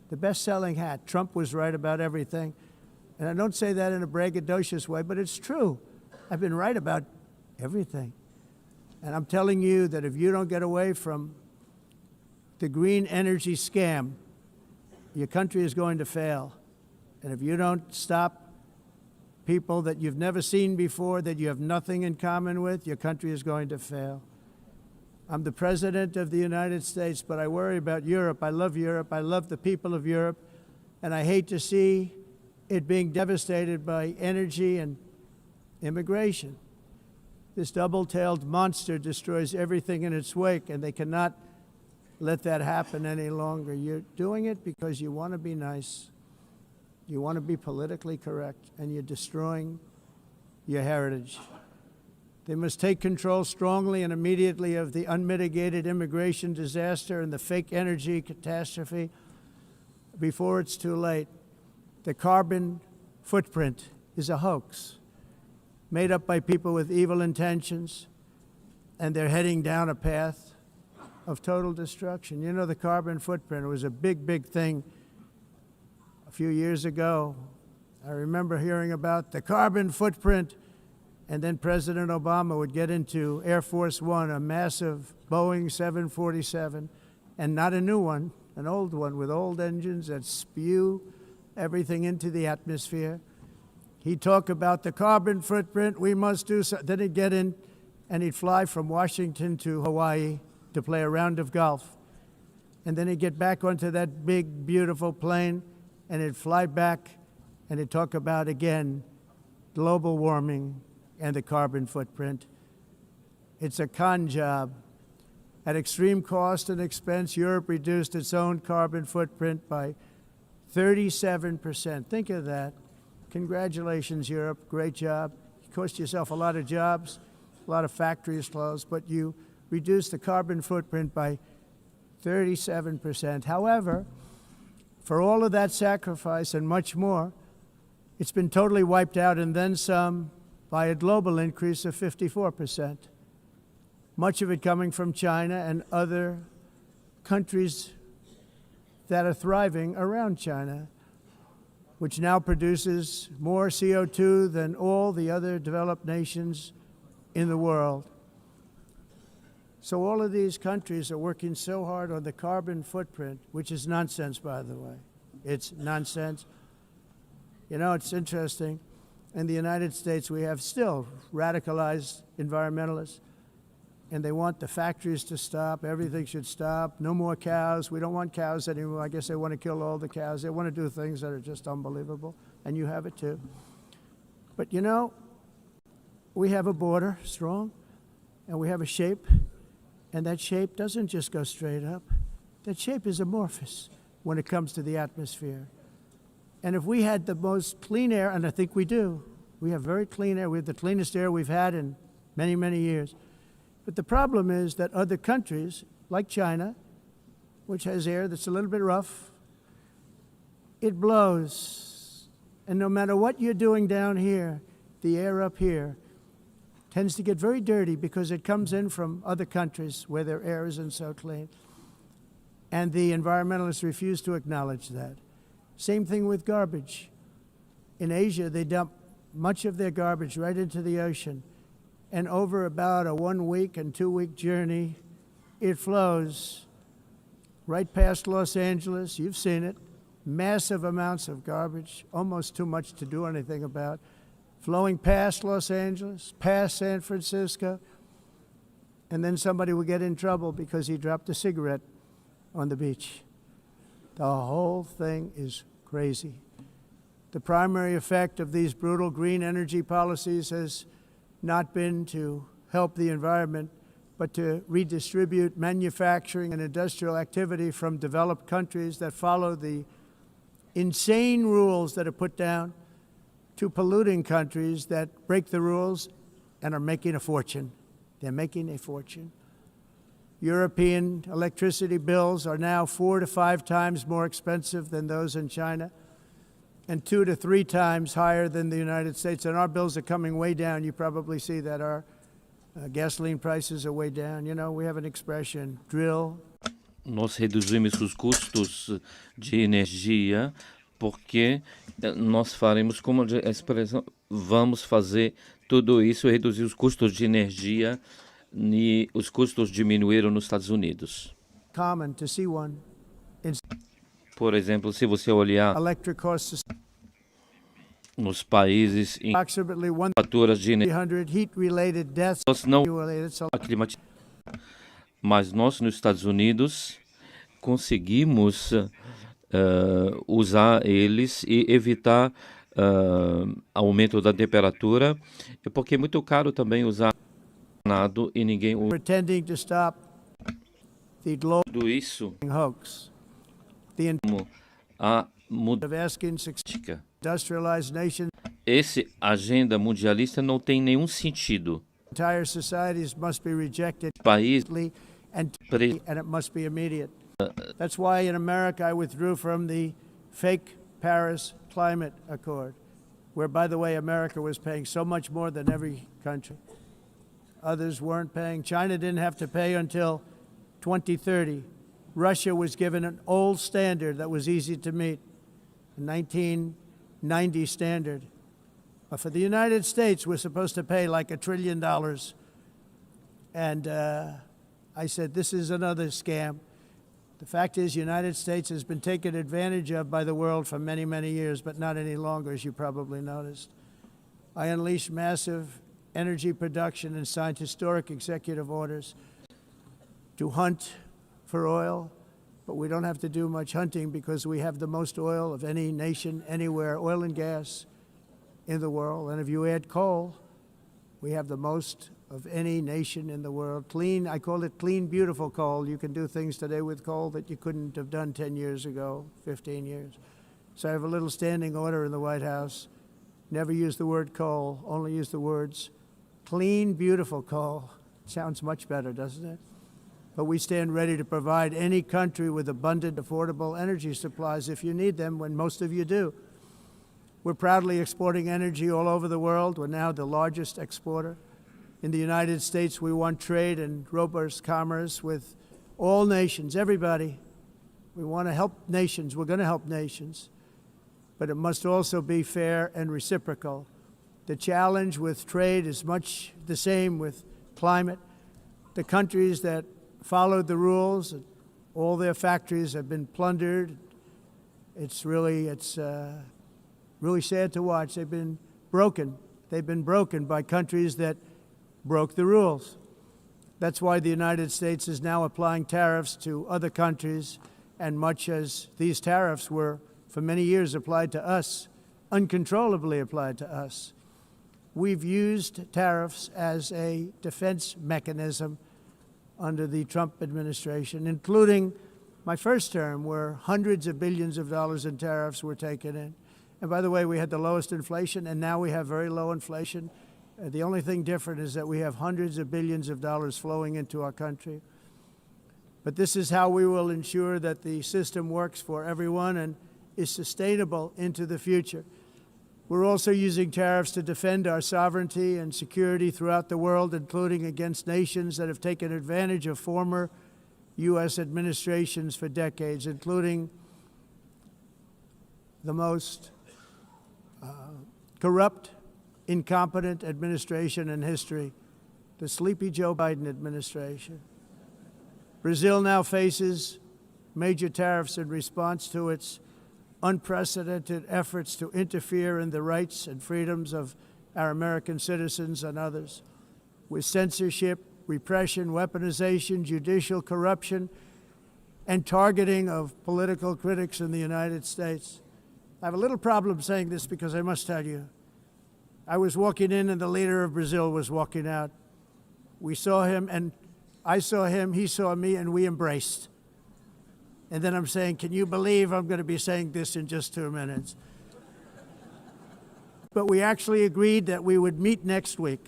the best-selling hat. Trump was right about everything. And I don't say that in a braggadocious way, but it's true. I've been right about everything. And I'm telling you that if you don't get away from the green energy scam, your country is going to fail. And if you don't stop people that you've never seen before, that you have nothing in common with, your country is going to fail. I'm the President of the United States, but I worry about Europe. I love Europe. I love the people of Europe. And I hate to see it being devastated by energy and immigration. This double-tailed monster destroys everything in its wake, and they cannot let that happen any longer. You're doing it because you want to be nice. You want to be politically correct, and you're destroying your heritage. They must take control strongly and immediately of the unmitigated immigration disaster and the fake energy catastrophe before it's too late. The carbon footprint is a hoax made up by people with evil intentions, and they're heading down a path of total destruction. You know, the carbon footprint, it was a big, big thing a few years ago. I remember hearing about the carbon footprint, and then President Obama would get into Air Force One, a massive Boeing 747, and not a new one, an old one with old engines that spew everything into the atmosphere. He'd talk about the carbon footprint, we must do so. Then he'd get in and he'd fly from Washington to Hawaii to play a round of golf. And then he'd get back onto that big, beautiful plane and he'd fly back and he'd talk about, again, global warming and the carbon footprint. It's a con job. At extreme cost and expense, Europe reduced its own carbon footprint by 37%. Think of that. Congratulations, Europe. Great job. You cost yourself a lot of jobs, a lot of factories closed, but you reduced the carbon footprint by 37%. However, for all of that sacrifice and much more, it's been totally wiped out and then some by a global increase of 54%. Much of it coming from China and other countries that are thriving around China, which now produces more CO2 than all the other developed nations in the world. So all of these countries are working so hard on the carbon footprint, which is nonsense, by the way. It's nonsense. You know, it's interesting. In the United States, we have still radicalized environmentalists, and they want the factories to stop. Everything should stop. No more cows. We don't want cows anymore. I guess they want to kill all the cows. They want to do things that are just unbelievable, and you have it too. But you know, we have a border, strong, and we have a shape, and that shape doesn't just go straight up. That shape is amorphous when it comes to the atmosphere. And if we had the most clean air, and I think we do, we have very clean air. We have the cleanest air we've had in many, many years. But the problem is that other countries, like China, which has air that's a little bit rough, it blows. And no matter what you're doing down here, the air up here tends to get very dirty because it comes in from other countries where their air isn't so clean. And the environmentalists refuse to acknowledge that. Same thing with garbage. In Asia, they dump much of their garbage right into the ocean. And over about a 1 week and 2 week journey, it flows right past Los Angeles. You've seen it. Massive amounts of garbage, almost too much to do anything about, flowing past Los Angeles, past San Francisco, and then somebody will get in trouble because he dropped a cigarette on the beach. The whole thing is crazy. The primary effect of these brutal green energy policies has not been to help the environment, but to redistribute manufacturing and industrial activity from developed countries that follow the insane rules that are put down to polluting countries that break the rules and are making a fortune. They're making a fortune. European electricity bills are now 4 to 5 times more expensive than those in China, and 2 to 3 times higher than the United States. And our bills are coming way down. You probably see that our gasoline prices are way down. You know, we have an expression, drill. Nós reduzimos os custos de energia porque nós faremos, como a expressão, vamos fazer tudo isso, reduzir os custos de energia, e os custos diminuíram nos Estados Unidos. Common to see one. Por exemplo, se você olhar Electric costs nos países em approximately faturas de energia, 100 heat-related deaths. nós não aclimatizamos, mas nós nos Estados Unidos conseguimos usar eles e evitar aumento da temperatura, porque é muito caro também usar nada e ninguém usa Pretending to stop the global tudo isso. hoax. The A of asking mudança. industrialized nations, Esse agenda mundialista não tem nenhum sentido. entire societies must be rejected País and pre- it must be immediate. That's why in America I withdrew from the fake Paris Climate Accord, where, by the way, America was paying so much more than every country. Others weren't paying. China didn't have to pay until 2030. Russia was given an old standard that was easy to meet, a 1990 standard. But for the United States, we're supposed to pay like $1 trillion. And I said, this is another scam. The fact is, the United States has been taken advantage of by the world for many, many years, but not any longer, as you probably noticed. I unleashed massive energy production and signed historic executive orders to hunt for oil, but we don't have to do much hunting because we have the most oil of any nation anywhere, oil and gas in the world. And if you add coal, we have the most of any nation in the world. Clean, I call it clean, beautiful coal. You can do things today with coal that you couldn't have done 10 years ago, 15 years. So I have a little standing order in the White House. Never use the word coal, only use the words clean, beautiful coal. Sounds much better, doesn't it? But we stand ready to provide any country with abundant, affordable energy supplies if you need them, when most of you do. We're proudly exporting energy all over the world. We're now the largest exporter. In the United States, we want trade and robust commerce with all nations, everybody. We want to help nations. We're going to help nations. But it must also be fair and reciprocal. The challenge with trade is much the same with climate. The countries that followed the rules, all their factories have been plundered. It's really sad to watch. They've been broken. They've been broken by countries that broke the rules. That's why the United States is now applying tariffs to other countries, and much as these tariffs were for many years applied to us, uncontrollably applied to us. We've used tariffs as a defense mechanism under the Trump administration, including my first term, where hundreds of billions of dollars in tariffs were taken in. And by the way, we had the lowest inflation, and now we have very low inflation. The only thing different is that we have hundreds of billions of dollars flowing into our country. But this is how we will ensure that the system works for everyone and is sustainable into the future. We're also using tariffs to defend our sovereignty and security throughout the world, including against nations that have taken advantage of former U.S. administrations for decades, including the most corrupt, incompetent administration in history, the sleepy Joe Biden administration. Brazil now faces major tariffs in response to its unprecedented efforts to interfere in the rights and freedoms of our American citizens and others, with censorship, repression, weaponization, judicial corruption, and targeting of political critics in the United States. I have a little problem saying this because I must tell you, I was walking in and the leader of Brazil was walking out. We saw him and I saw him, he saw me, and we embraced. And then I'm saying, can you believe I'm going to be saying this in just 2 minutes? But we actually agreed that we would meet next week.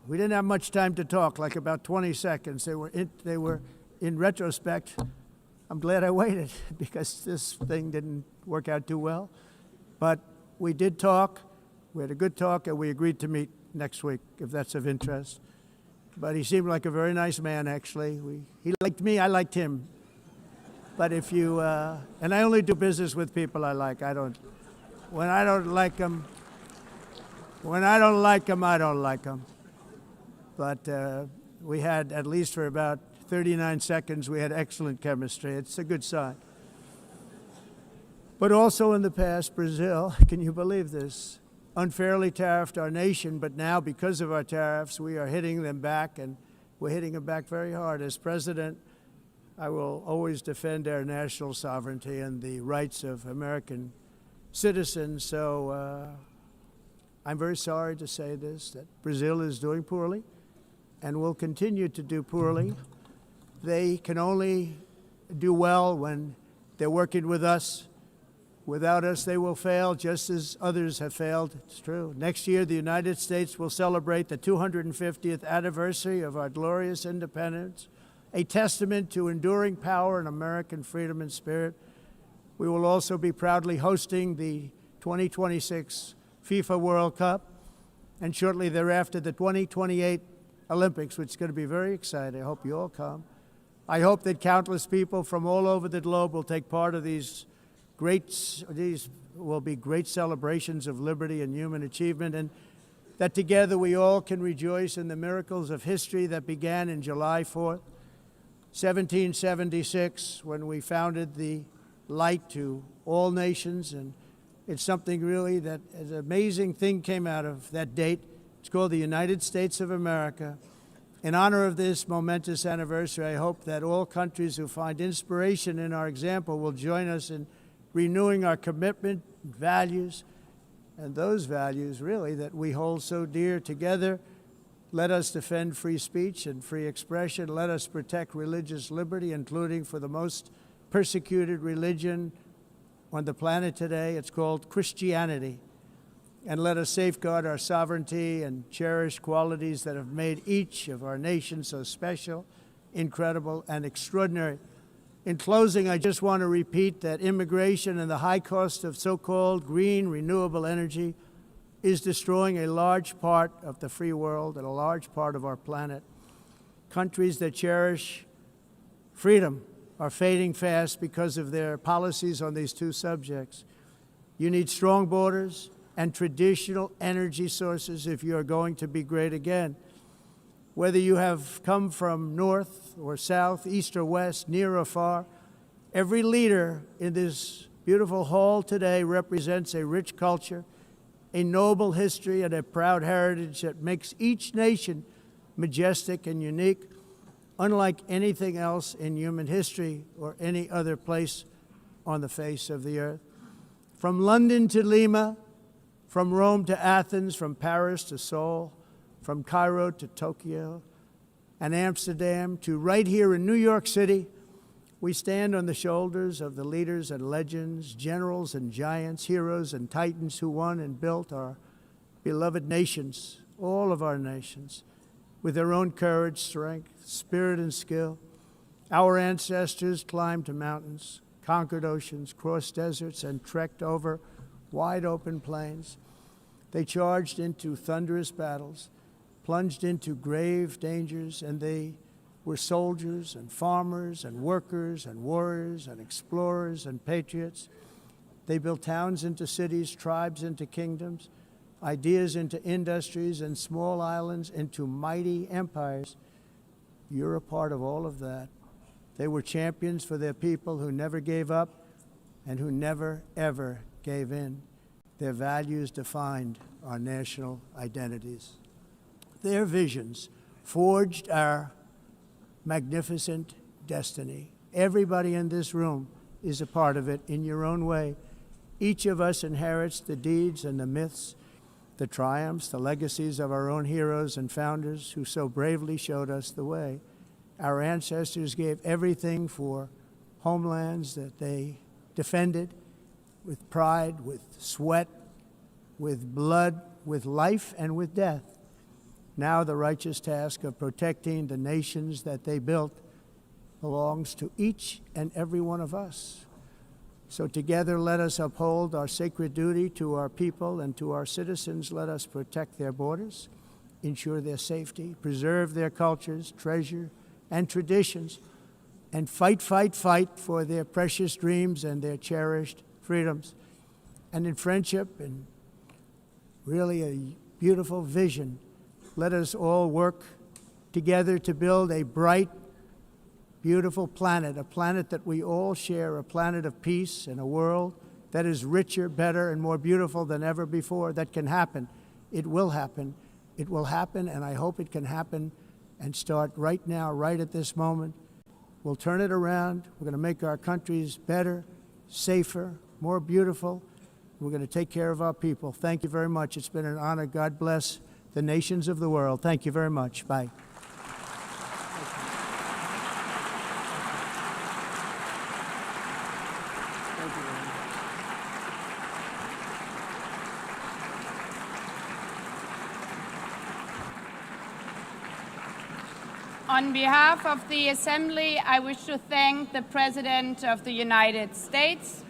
We didn't have much time to talk, like about 20 seconds. They were in retrospect, I'm glad I waited because this thing didn't work out too well. But we did talk, we had a good talk, and we agreed to meet next week, if that's of interest. But he seemed like a very nice man, actually. He liked me, I liked him. But if you, and I only do business with people I like. When I don't like them, I don't like them. But we had, at least for about 39 seconds, we had excellent chemistry. It's a good sign. But also in the past, Brazil, can you believe this, unfairly tariffed our nation, but now because of our tariffs, we are hitting them back, and we're hitting them back very hard. As president, I will always defend our national sovereignty and the rights of American citizens. So I'm very sorry to say this, that Brazil is doing poorly and will continue to do poorly. They can only do well when they're working with us. Without us, they will fail, just as others have failed. It's true. Next year, the United States will celebrate the 250th anniversary of our glorious independence, a testament to enduring power and American freedom and spirit. We will also be proudly hosting the 2026 FIFA World Cup, and shortly thereafter, the 2028 Olympics, which is going to be very exciting. I hope you all come. I hope that countless people from all over the globe will take part of these will be great celebrations of liberty and human achievement, and that together we all can rejoice in the miracles of history that began in July 4th, 1776, when we founded the light to all nations. And it's something really that an amazing thing came out of that date. It's called the United States of America. In honor of this momentous anniversary, I hope that all countries who find inspiration in our example will join us in renewing our commitment, values, and those values, really, that we hold so dear. Together, let us defend free speech and free expression. Let us protect religious liberty, including for the most persecuted religion on the planet today. It's called Christianity. And let us safeguard our sovereignty and cherish qualities that have made each of our nations so special, incredible, and extraordinary. In closing, I just want to repeat that immigration and the high cost of so-called green renewable energy is destroying a large part of the free world and a large part of our planet. Countries that cherish freedom are fading fast because of their policies on these two subjects. You need strong borders and traditional energy sources if you are going to be great again. Whether you have come from north or south, east or west, near or far, every leader in this beautiful hall today represents a rich culture, a noble history, and a proud heritage that makes each nation majestic and unique, unlike anything else in human history or any other place on the face of the earth. From London to Lima, from Rome to Athens, from Paris to Seoul, from Cairo to Tokyo and Amsterdam to right here in New York City, we stand on the shoulders of the leaders and legends, generals and giants, heroes and titans who won and built our beloved nations, all of our nations, with their own courage, strength, spirit, and skill. Our ancestors climbed mountains, conquered oceans, crossed deserts, and trekked over wide open plains. They charged into thunderous battles, plunged into grave dangers, and they were soldiers and farmers and workers and warriors and explorers and patriots. They built towns into cities, tribes into kingdoms, ideas into industries, and small islands into mighty empires. You're a part of all of that. They were champions for their people who never gave up and who never, ever gave in. Their values defined our national identities. Their visions forged our magnificent destiny. Everybody in this room is a part of it in your own way. Each of us inherits the deeds and the myths, the triumphs, the legacies of our own heroes and founders who so bravely showed us the way. Our ancestors gave everything for homelands that they defended with pride, with sweat, with blood, with life, and with death. Now the righteous task of protecting the nations that they built belongs to each and every one of us. So together let us uphold our sacred duty to our people and to our citizens. Let us protect their borders, ensure their safety, preserve their cultures, treasure, and traditions, and fight, fight, fight for their precious dreams and their cherished freedoms. And in friendship and really a beautiful vision, let us all work together to build a bright, beautiful planet, a planet that we all share, a planet of peace and a world that is richer, better, and more beautiful than ever before. That can happen. It will happen. It will happen, and I hope it can happen and start right now, right at this moment. We'll turn it around. We're going to make our countries better, safer, more beautiful. We're going to take care of our people. Thank you very much. It's been an honor. God bless the nations of the world. Thank you very much. Bye. On behalf of the Assembly, I wish to thank the President of the United States,